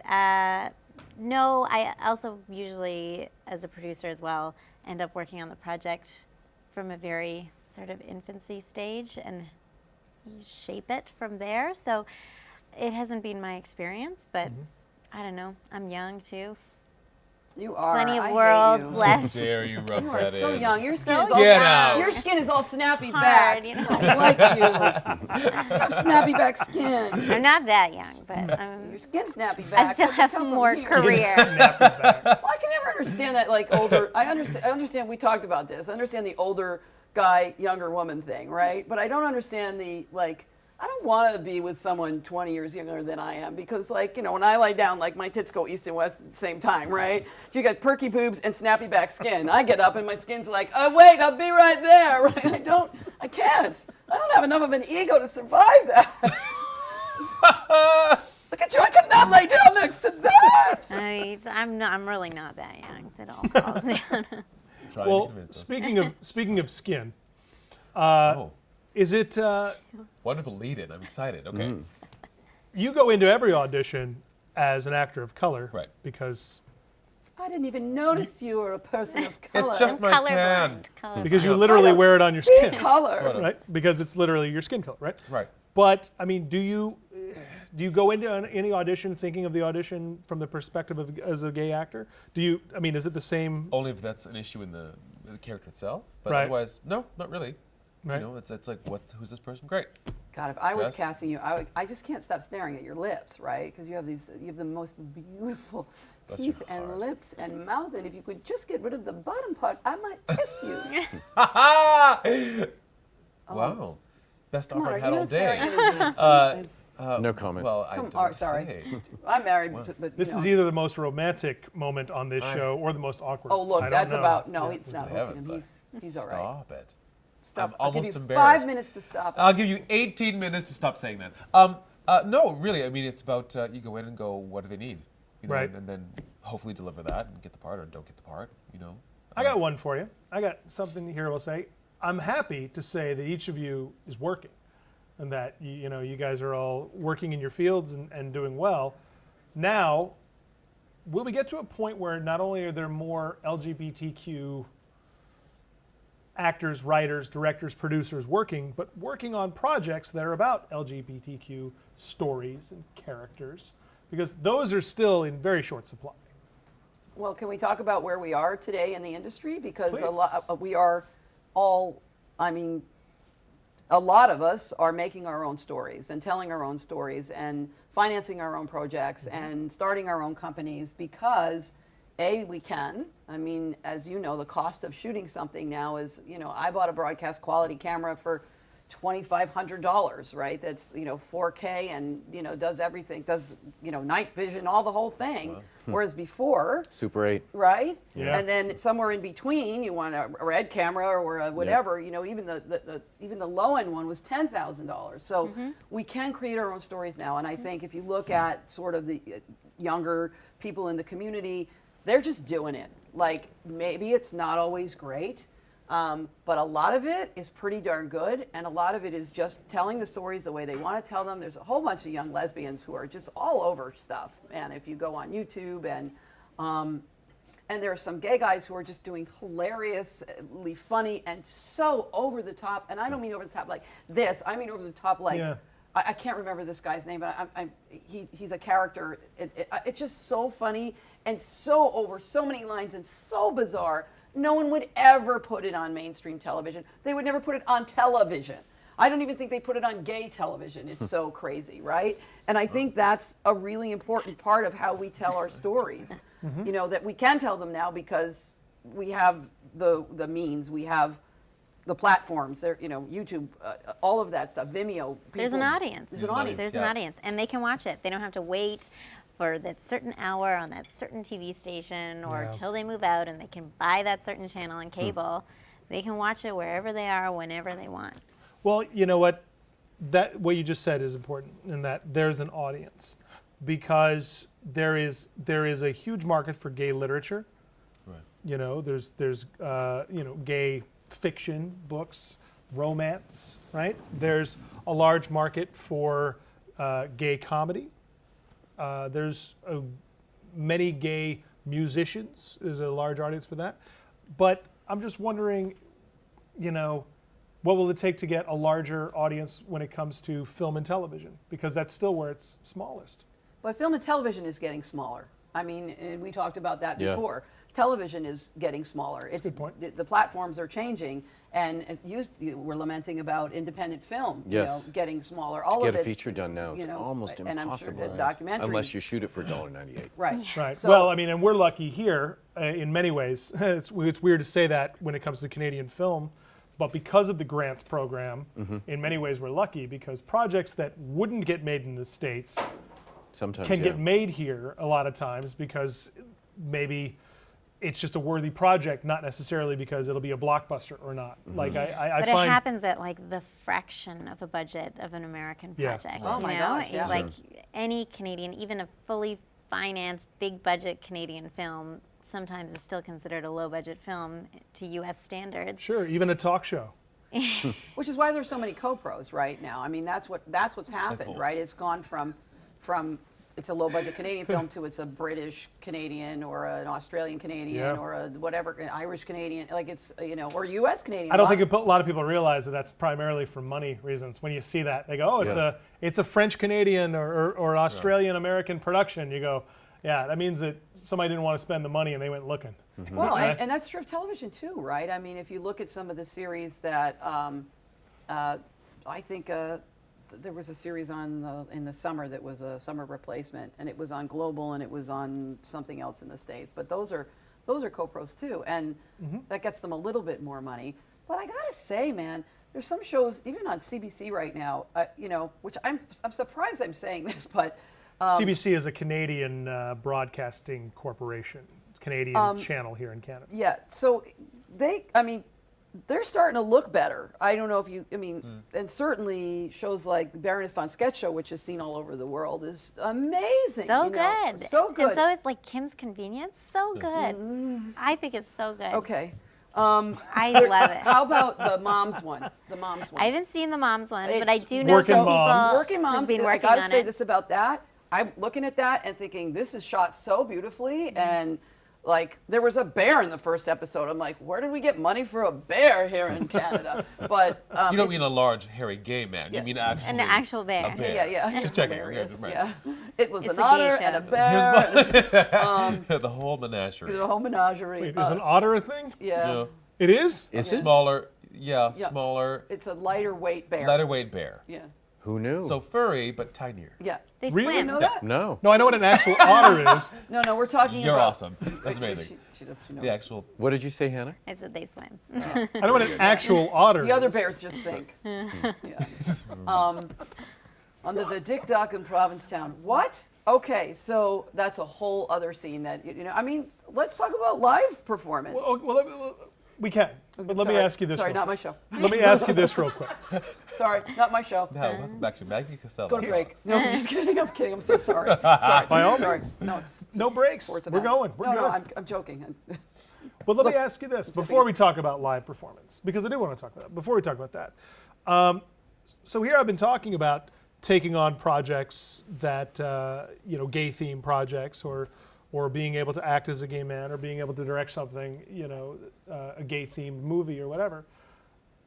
no, I also usually, as a producer as well, end up working on the project from a very sort of infancy stage and shape it from there. So it hasn't been my experience, but I don't know. I'm young too. You are. Plenty of I world hate you. left. How dare you rub You are that so in? young. Your skin is So all Get out. Your skin is all snappy Hard, back. I like you. You have snappy back skin. I'm not that young, but Your skin's snappy back. I still can have tell from more here. career. Well, I can never understand that, like, older. I understand. We talked about this. I understand the older guy, younger woman thing, right? But I don't understand the, like, I don't want to be with someone 20 years younger than I am because, like, when I lie down, like, my tits go east and west at the same time, right? You got perky boobs and snappy back skin. I get up and my skin's like, oh, wait, I'll be right there, right? I can't. I don't have enough of an ego to survive that. Look at you, I could not lay down next to that. I'm really not that young. That all falls down. Try to Well, convince us. speaking of skin, Oh, is it wonderful lead-in. I'm excited. Okay. you go into every audition as an actor of color, Right. Because I didn't even notice you were a person of color. It's just my tan. because you literally wear it on your See skin, color. Sort of. right? Because it's literally your skin color, right? Right. But I mean, do you go into any audition thinking of the audition from the perspective of as a gay actor? I mean, is it the same? Only if that's an issue in the character itself. But Right. otherwise, no, not really. Right. It's like, who's this person? Great. God, if I was Jess? casting you, I just can't stop staring at your lips, right? Because you have the most beautiful Bless your teeth and heart. lips and mouth, and if you could just get rid of the bottom part, I might kiss you. Wow. Best Come offer on, I've are had you all not staring day. at his lips? No comment. Well, I Come don't on, sorry. say. I'm married, but This is either the most romantic moment on this show or the most awkward. Oh, look, I don't that's know. about no. Yeah. It's not. I haven't, Him. but He's all right. Stop it. Stop. I'm I'll give almost you embarrassed. 5 minutes to stop. I'll give you 18 minutes to stop saying that. No, really. I mean, it's about you go in and go, what do they need? Right. And then hopefully deliver that and get the part or don't get the part. I got one for you. I got something here. I'll say. I'm happy to say that each of you is working, and that you guys are all working in your fields and doing well. Now, will we get to a point where not only are there more LGBTQ actors, writers, directors, producers working, but working on projects that are about LGBTQ stories and characters? Because those are still in very short supply. Well, can we talk about where we are today in the industry? Because Please. we are all, I mean, a lot of us are making our own stories and telling our own stories and financing our own projects and starting our own companies because we can. I mean, as you know, the cost of shooting something now is, I bought a broadcast quality camera for $2,500, right? That's 4K and does everything, does night vision, all the whole thing. Wow. Whereas before, Super 8. right? Yeah. And then somewhere in between, you want a red camera or a whatever. Even the low end one was $10,000. So we can create our own stories now. And I think if you look at sort of the younger people in the community, they're just doing it. Like maybe it's not always great. But a lot of it is pretty darn good, and a lot of it is just telling the stories the way they want to tell them. There's a whole bunch of young lesbians who are just all over stuff, and if you go on YouTube, and there are some gay guys who are just doing hilariously funny and so over the top, and I don't mean over the top like this, I mean over the top like, I can't remember this guy's name, but he's a character. It's just so funny and so over so many lines and so bizarre. No one would ever put it on mainstream television. They would never put it on television. I don't even think they put it on gay television. It's so crazy, right? And I think that's a really important part of how we tell our stories. That we can tell them now because we have the means, we have the platforms, there, YouTube, all of that stuff, Vimeo. There's an audience. There's an audience. There's an audience, and they can watch it. They don't have to wait for that certain hour on that certain TV station or till they move out, and they can buy that certain channel on cable. They can watch it wherever they are, whenever they want. Well, you know what? What you just said is important in that there's an audience, because there is a huge market for gay literature. Right. There's gay fiction books, romance, right? There's a large market for gay comedy. There's many gay musicians. There's a large audience for that. But I'm just wondering, what will it take to get a larger audience when it comes to film and television? Because that's still where it's smallest. But film and television is getting smaller. I mean, and we talked about that before. Television is getting smaller. Good point. The platforms are changing, and we're lamenting about independent film, getting smaller. All To of get a it, feature done now is almost and impossible. I'm sure documentaries. Unless you shoot it for $1.98. Right. Right. So, Well, I mean, and we're lucky here in many ways. It's weird to say that when it comes to Canadian film, but because of the grants program, in many ways we're lucky because projects that wouldn't get made in the States Sometimes can get made here a lot of times because maybe it's just a worthy project, not necessarily because it'll be a blockbuster or not. Like I But find it happens at like the fraction of a budget of an American project. Oh my gosh, yeah. Like any Canadian, even a fully financed, big budget Canadian film, sometimes is still considered a low budget film to U.S. standards. sure, even a talk show. which is why there's so many co-pros right now. I mean, that's what's happened, right? It's gone from it's a low budget Canadian film to it's a British Canadian or an Australian Canadian or a whatever, an Irish Canadian, like it's, or US Canadian. I don't think a lot of people realize that that's primarily for money reasons. When you see that, they go, "Oh, it's a French Canadian or Australian American production." You go, "Yeah, that means that somebody didn't want to spend the money and they went looking." Well, and that's true of television too, right? I mean, if you look at some of the series that I think there was a series in the summer that was a summer replacement, and it was on Global and it was on something else in the States. But those are co-pros too, and that gets them a little bit more money. But I gotta say, man, there's some shows even on CBC right now, which I'm surprised I'm saying this, but CBC is a Canadian broadcasting corporation, Canadian channel here in Canada. Yeah, so they're starting to look better. I don't know if and certainly shows like the Baroness von Sketch Show, which is seen all over the world, is amazing. So good. So good. And so is like Kim's Convenience. So good. I think it's so good. Okay. I love it. How about the Moms one? The Moms one. I haven't seen the Moms one, but I It's do know Working some Moms. people Working Moms. have been I working gotta on say it. this about that. I'm looking at that and thinking this is shot so beautifully, and like there was a bear in the first episode. I'm like, where did we get money for a bear here in Canada? But You don't mean a large, hairy gay man. You mean actually An actual bear. a bear. Yeah. Just checking. Hilarious, Right. yeah. It was It's an the gay otter show. and a bear. The whole menagerie. The whole menagerie. Wait, is an otter a thing? Yeah. Yeah. It is? Is it? Smaller, Yeah. smaller, It's a lighter weight bear. lighter weight bear. Yeah. Who knew? So furry, but tinier. Yeah. They Really? swim. Know that? no. No, I know what an actual otter is. No, we're talking You're about. awesome. That's amazing. She knows. The actual. What did you say, Hannah? I said they swim. I know what an actual otter The other is. bears just sink. Yeah. Under the Dick Duck in Provincetown. What? Okay, so that's a whole other scene that, I mean, let's talk about live performance. Well, we can. But let me Sorry. ask you this. Sorry, real not my quick. show. Let me ask you this real quick. Sorry, not my show. Now, welcome back to Maggie Cassella. Go to break. No, I'm just kidding. I'm kidding. I'm so sorry. Sorry. By all sorry. means. No, it's No just breaks. words of We're mouth. going. We're no, good. I'm joking. But let me Look, ask you this zipping before it. we talk about live performance, because I do want to talk about that. Before we talk about that, so here I've been talking about taking on projects that gay themed projects, or being able to act as a gay man, or being able to direct something, a gay themed movie or whatever.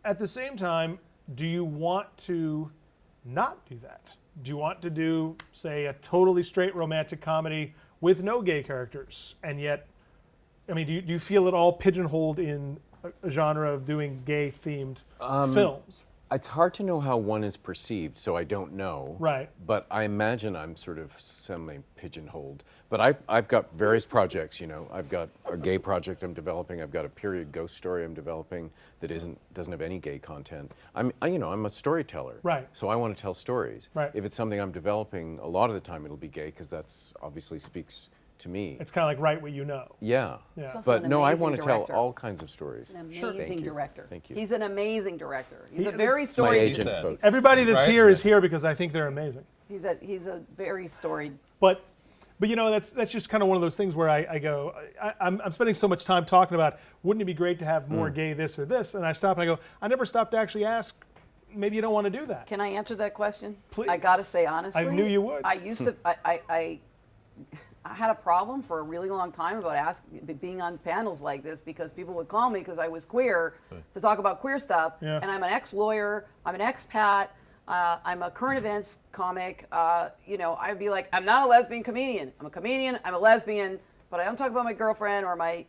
At the same time, do you want to not do that? Do you want to do, say, a totally straight romantic comedy with no gay characters, and yet, I mean, do you feel at all pigeonholed in a genre of doing gay-themed films? It's hard to know how one is perceived, so I don't know. Right. But I imagine I'm sort of semi-pigeonholed. But I've got various projects, I've got a gay project I'm developing. I've got a period ghost story I'm developing that doesn't have any gay content. I'm a storyteller. Right. So I want to tell stories. Right. If it's something I'm developing, a lot of the time it'll be gay because that's obviously speaks to me. It's kind of like write what you know. Yeah. Yeah. It's also But an no, I amazing want to tell director. all kinds of stories. An Sure. amazing Thank you. director. Thank you. He's an amazing director. He's a He- very it's My storied. agent, said. folks. Everybody that's Right? here is Yeah. here because I think they're amazing. He's a very storied. But that's just kind of one of those things where I go, I'm spending so much time talking about, wouldn't it be great to have more gay this or this? And I stop and I go, I never stopped to actually ask, maybe you don't want to do that. Can I answer that question? Please. I got to say honestly. I knew you would. I used to. I had a problem for a really long time about being on panels like this because people would call me because I was queer to talk about queer stuff. Yeah. And I'm an ex-lawyer. I'm an expat. I'm a current events comic. I'd be like, I'm not a lesbian comedian. I'm a comedian. I'm a lesbian. But I don't talk about my girlfriend or my,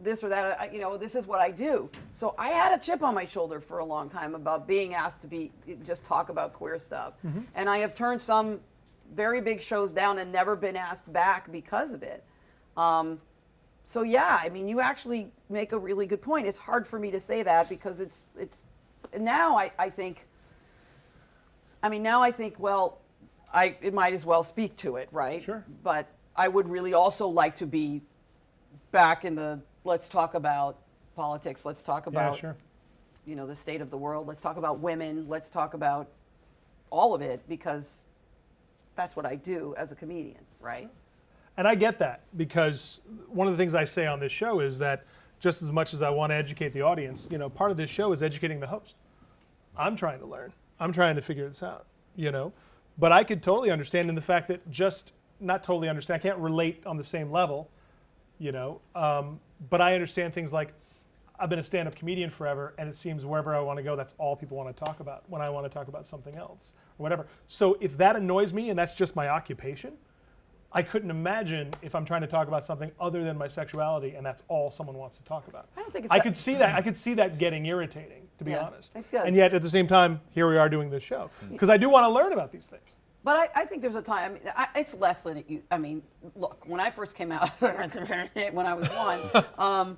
this or that. This is what I do. So I had a chip on my shoulder for a long time about being asked to just talk about queer stuff. Mm-hmm. And I have turned some very big shows down and never been asked back because of it. So yeah, I mean, you actually make a really good point. It's hard for me to say that because it's now I think, well, it might as well speak to it, right? Sure. But I would really also like to be back in the, let's talk about politics, let's talk about, sure. The state of the world, let's talk about women, let's talk about all of it because that's what I do as a comedian, right? And I get that because one of the things I say on this show is that just as much as I want to educate the audience, part of this show is educating the host. I'm trying to learn. I'm trying to figure this out, But I could totally understand in the fact that not totally understand, I can't relate on the same level, but I understand things like I've been a stand-up comedian forever and it seems wherever I want to go, that's all people want to talk about when I want to talk about something else or whatever. So if that annoys me and that's just my occupation, I couldn't imagine if I'm trying to talk about something other than my sexuality and that's all someone wants to talk about. I don't think it's I that- could see that. I could see that getting irritating, to be Yeah, honest. it does. And yet at the same time, here we are doing this show because I do want to learn about these things. But I think there's a time, it's less than look, when I first came out, when I was one,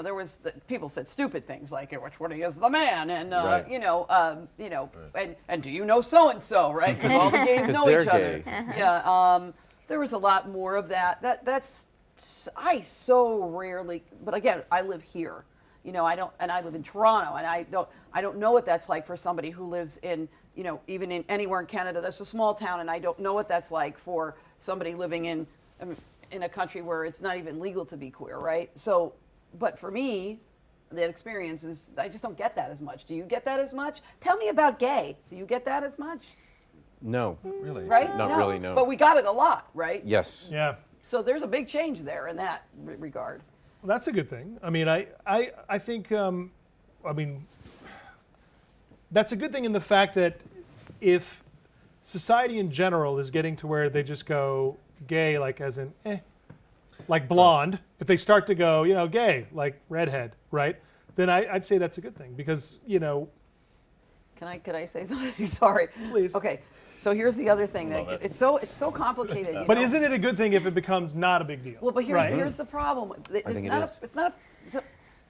there was, people said stupid things like, which one is the man? And, Right. and do you know so-and-so, right? Because all the gays 'Cause know they're each other. gay. Yeah, there was a lot more of that. I so rarely, but again, I live here. I live in Toronto, and I don't know what that's like for somebody who lives in, even in anywhere in Canada. That's a small town, and I don't know what that's like for somebody living in a country where it's not even legal to be queer, right? So, but for me, that experience is, I just don't get that as much. Do you get that as much? Tell me about gay. Do you get that as much? No. Really? Right? Not really, no. But we got it a lot, right? Yes. Yeah. So there's a big change there in that regard. Well, that's a good thing. I mean, I think, that's a good thing in the fact that if society in general is getting to where they just go gay, like as in like blonde. If they start to go, gay, like redhead, right? Then I'd say that's a good thing because, Can I say something? Sorry. Please. Okay. So here's the other thing. Love it. It's so complicated. But isn't it a good thing if it becomes not a big deal? Well, but right? here's the problem. I think it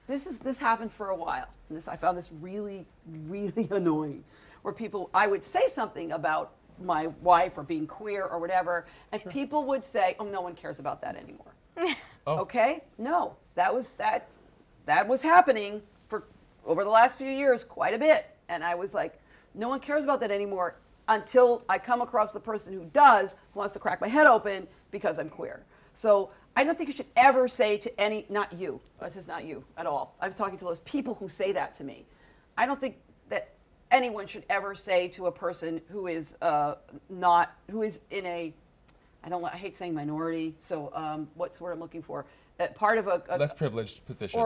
is. This happened for a while. And I found this really, really annoying, where I would say something about my wife or being queer or whatever, and people would say, "Oh, no one cares about that anymore." Oh. Okay? No, that was happening for over the last few years quite a bit, and I was like, no one cares about that anymore until I come across the person who does, who wants to crack my head open because I'm queer. So I don't think you should ever say to not you, this is not you at all. I'm talking to those people who say that to me. I don't think that anyone should ever say to a person who is who is in a, I hate saying minority, so what's the word I'm looking for? Part of a less privileged position.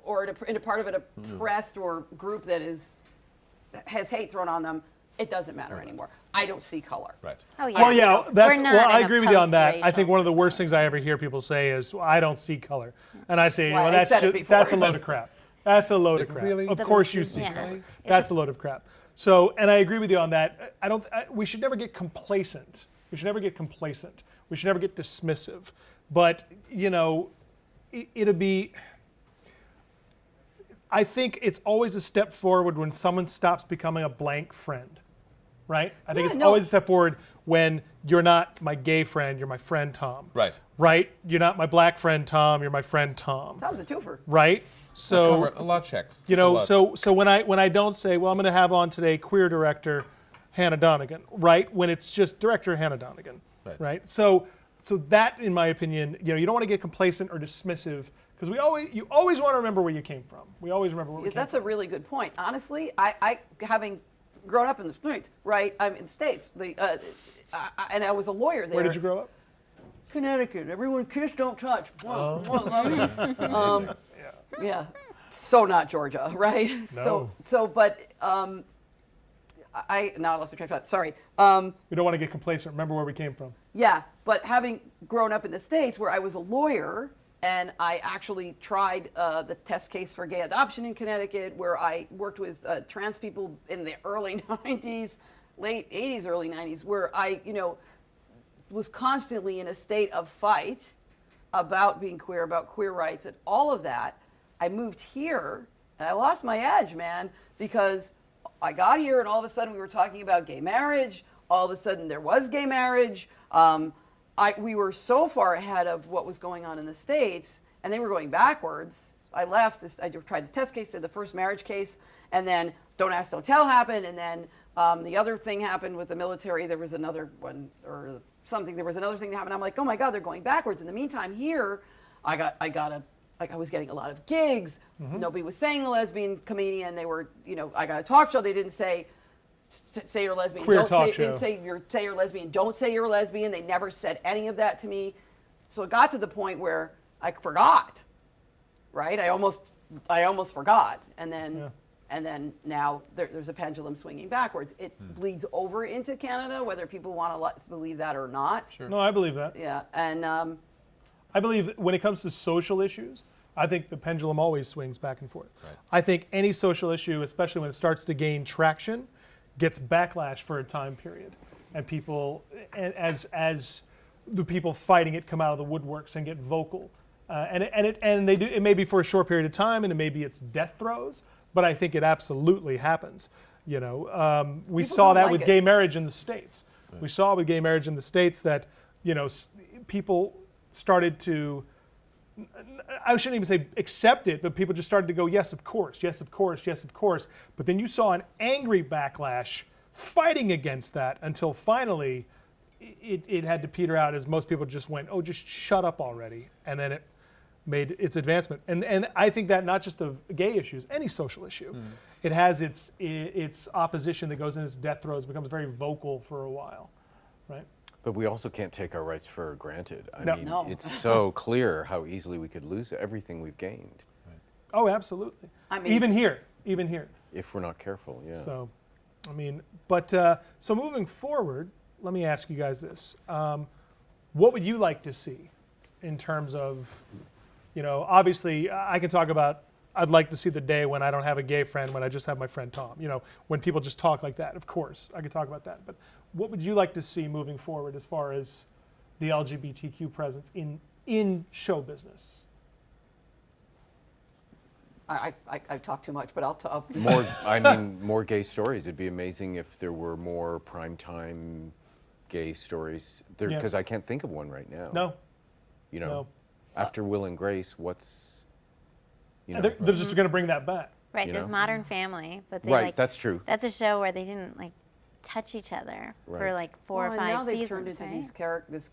Or in a part of an oppressed or group that has hate thrown on them, it doesn't matter anymore. I don't see color. Right. Oh yeah. Well, yeah, We're not I in a agree with you on that. I post-racial think one of the worst society. things I ever hear people say is, well, "I don't see color," and I say, That's why "Well, I that's said it before. that's a load of crap. That's a load of crap. Really? Of course you see Yeah. color. It's That's a load of crap." So, and I agree with you on that. We should never get complacent. We should never get complacent. We should never get dismissive. But it'll be. I think it's always a step forward when someone stops becoming a blank friend, right? I think it's always a step forward when you're not my gay friend, you're my friend Thom. Right. Right? You're not my black friend Thom, you're my friend Thom. Tom's a twofer. Right? So A lot of checks. you know, A lot. so when I don't say, well, I'm going to have on today queer director Hanna Donegan, right? When it's just director Hanna Donegan, Right. right? So that, in my opinion, you don't want to get complacent or dismissive because you always want to remember where you came from. We always remember where we came That's from. a really good point. Honestly, I having grown up in the States, right? I'm in the States, and I was a lawyer there. Where did you grow up? Connecticut. Everyone kiss, don't touch. Yeah. Yeah, so not Georgia, right? No. But I lost my train of thought. Sorry. We don't want to get complacent. Remember where we came from. Yeah, but having grown up in the States where I was a lawyer and I actually tried the test case for gay adoption in Connecticut, where I worked with trans people in the early 90s, late 80s, early 90s, where I, was constantly in a state of fight about being queer, about queer rights, and all of that. I moved here and I lost my edge, man, because I got here and all of a sudden we were talking about gay marriage. All of a sudden there was gay marriage. We were so far ahead of what was going on in the States, and they were going backwards. I left. I tried the test case, did the first marriage case, and then Don't Ask, Don't Tell happened, and then the other thing happened with the military. There was another one or something. There was another thing that happened. I'm like, oh my God, they're going backwards. In the meantime, here, I was getting a lot of gigs. Mm-hmm. Nobody was saying a lesbian comedian. They were, I got a talk show. They didn't say you're lesbian. Queer Don't talk say, show. Didn't say you're lesbian. Don't say you're a lesbian. They never said any of that to me. So it got to the point where I forgot. Right? I almost forgot, and then now there's a pendulum swinging backwards. It bleeds over into Canada, whether people want to believe that or not. Sure. No, I believe that. Yeah, and I believe when it comes to social issues, I think the pendulum always swings back and forth. Right. I think any social issue, especially when it starts to gain traction, gets backlash for a time period, and people, as the people fighting it come out of the woodworks and get vocal, and they do. It may be for a short period of time, and it may be it's death throes, but I think it absolutely happens. We People saw don't that like with it. gay marriage in the States. Right. We saw with gay marriage in the States that people started to, I shouldn't even say accept it, but people just started to go, yes, of course, yes, of course, yes, of course. But then you saw an angry backlash fighting against that until finally it had to peter out as most people just went, oh, just shut up already. And then it made its advancement. And I think that not just of gay issues, any social issue, it has its opposition that goes in its death throes, becomes very vocal for a while, right? But we also can't take our rights for granted. I No. mean, No. it's so clear how easily we could lose everything we've gained Oh, absolutely. I mean- even here. if we're not careful. Yeah. So, I mean, but so moving forward, let me ask you guys this: what would you like to see in terms of, obviously I can talk about. I'd like to see the day when I don't have a gay friend, when I just have my friend Thom. When people just talk like that. Of course, I could talk about that. But what would you like to see moving forward as far as the LGBTQ presence in show business? I've talked too much, but I'll talk. More gay stories. It'd be amazing if there were more primetime gay stories. Because I can't think of one right now. No. No. After Will and Grace, what's They're just going to bring that back. Right, there's Modern Family, but they Right, that's true. That's a show where they didn't touch each other for Right. 4 or 5 now they've seasons. turned into right? these characters.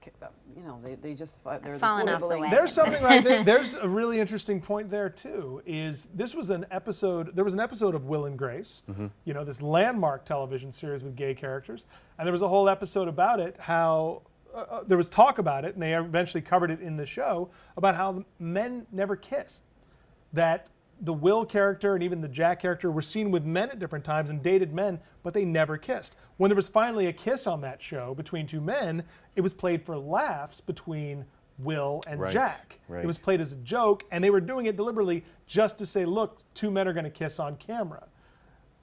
They just they're Fallen off the quibbling. wagon. There's something right there. There's a really interesting point there too. This was an episode? There was an episode of Will and Grace. This landmark television series with gay characters, and there was a whole episode about it. How there was talk about it, and they eventually covered it in the show about how men never kissed. That the Will character and even the Jack character were seen with men at different times and dated men, but they never kissed. When there was finally a kiss on that show between two men, it was played for laughs between Will and Right, Jack. right. It was played as a joke, and they were doing it deliberately just to say, look, two men are going to kiss on camera.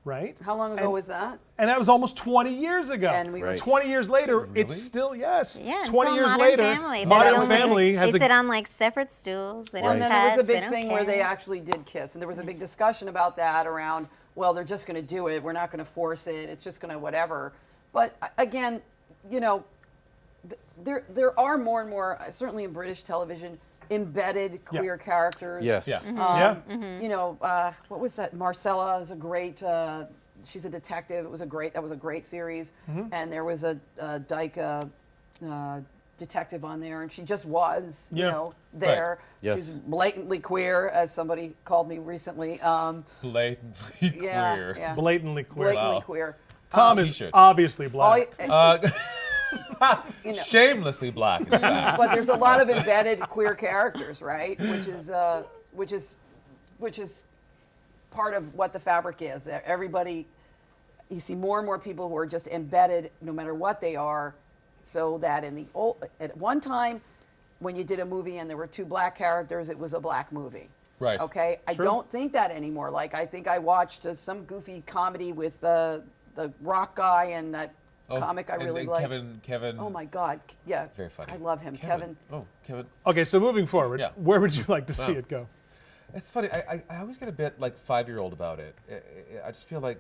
Right? How long ago was that? And that was almost 20 years ago. And we were- Right. 20 years later, Really? it's still, yes. Yeah, and 20 so years Modern later, Family. Modern Family has they a sit on separate stools. They don't And then touch. there was a they big don't thing where they kiss. actually did kiss, and there was a big discussion about that around. Well, they're just going to do it. We're not going to force it. It's just going to whatever. But again, there are more and more, certainly in British television, embedded queer characters. Yes. Yeah. Yeah. What was that? Marcella is a great. She's a detective. That was a great series. And there was a dyke detective on there, and she just was, there. Right. Yes. She's blatantly queer, as somebody called me recently. Blatantly Yeah, queer. yeah. Blatantly queer. Blatantly Wow. queer. Tom is T-shirt. obviously All black. Shamelessly black, in fact. but there's a lot of embedded queer characters, right? Which is part of what the fabric is. Everybody, you see more and more people who are just embedded, no matter what they are, so that at one time, when you did a movie and there were two black characters, it was a black movie. Right. Okay. I don't think that anymore. I think I watched some goofy comedy with the rock guy and that comic I really like. Kevin. Oh my God. Yeah. Very funny. I love him. Kevin. Oh, Kevin. Okay, so moving forward, Yeah. where would you like to see Wow. it go? It's funny. I always get a bit like 5-year-old about it. I just feel like,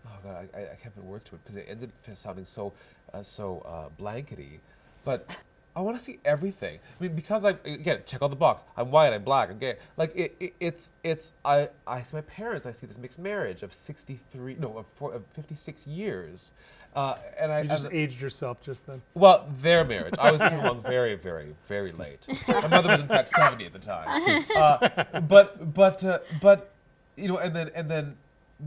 oh God, I can't put words to it because it ends up sounding so blankety. But I want to see everything. I mean, because again, check out the box. I'm white. I'm black. I'm gay. Like it's. I see my parents. I see this mixed marriage of 56 years. And I You just aged yourself just then. well, their marriage. I was came along very, very, very late. My mother was in fact 70 at the time. But and then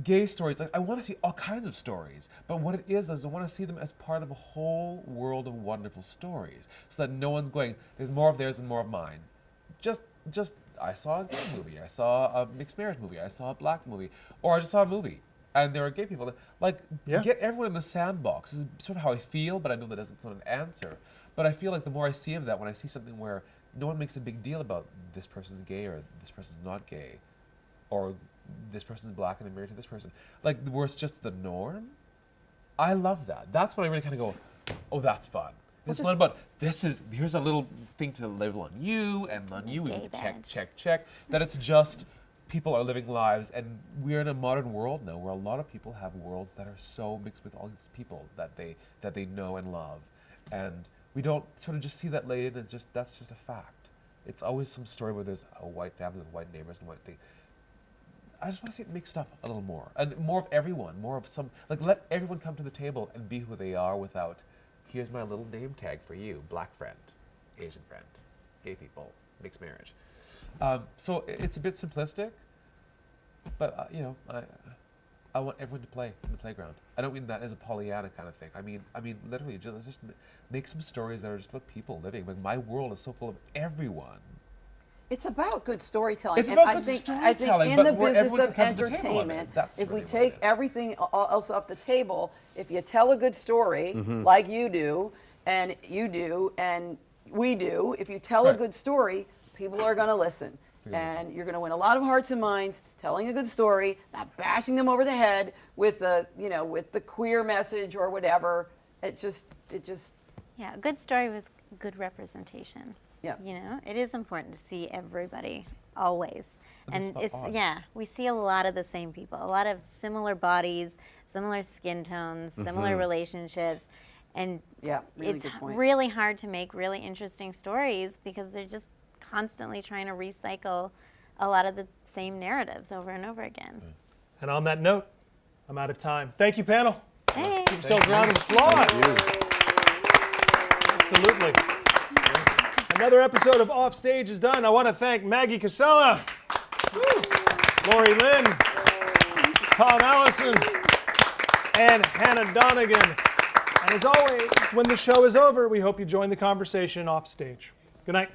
gay stories. Like I want to see all kinds of stories. But what it is I want to see them as part of a whole world of wonderful stories, so that no one's going, there's more of theirs and more of mine. Just I saw a gay movie. I saw a mixed marriage movie. I saw a black movie, or I just saw a movie. And there are gay people. Get everyone in the sandbox. This is sort of how I feel, but I know that it's not an answer. But I feel like the more I see of that, when I see something where no one makes a big deal about this person's gay or this person's not gay, or this person's black and they're married to this person, where it's just the norm, I love that. That's when I really kind of go, oh, that's fun. It's not about, here's a little thing to label on you and on you, Gay and check, badge. check. That it's just, people are living lives, and we're in a modern world now where a lot of people have worlds that are so mixed with all these people that they know and love, and we don't sort of just see that laid in as that's just a fact. It's always some story where there's a white family with white neighbors and white thing. I just want to see it mixed up a little more, and more of everyone, more of some, let everyone come to the table and be who they are without, here's my little name tag for you: black friend, Asian friend, gay people, mixed marriage. So it's a bit simplistic, but I want everyone to play in the playground. I don't mean that as a Pollyanna kind of thing. I mean literally just make some stories that are just about people living. Like my world is so full of everyone. It's about good storytelling. It's And about I good think storytelling, in but the where business everyone of can come to the table on it. entertainment, That's if we really what take it is. everything else off the table, if you tell a good story Mm-hmm. like you do, and we do, if you tell a Right. good story, people are going to listen. And you're going to win a lot of hearts and minds telling a good story, not bashing them over the head with with the queer message or whatever. It just Yeah, a good story with good representation. Yeah. You know, it is important to see everybody always. And And it's not odd. yeah, we see a lot of the same people, a lot of similar bodies, similar skin tones, similar relationships. And Yeah, really it's good point. really hard to make really interesting stories because they're just constantly trying to recycle a lot of the same narratives over and over again. And on that note, I'm out of time. Thank you, panel. Hey. Give yourselves a round of applause. Absolutely. Another episode of Offstage is done. I want to thank Maggie Cassella, Laurie Lynd, Thom Allison, and Hanna Donegan. And as always, when the show is over, we hope you join the conversation offstage. Good night.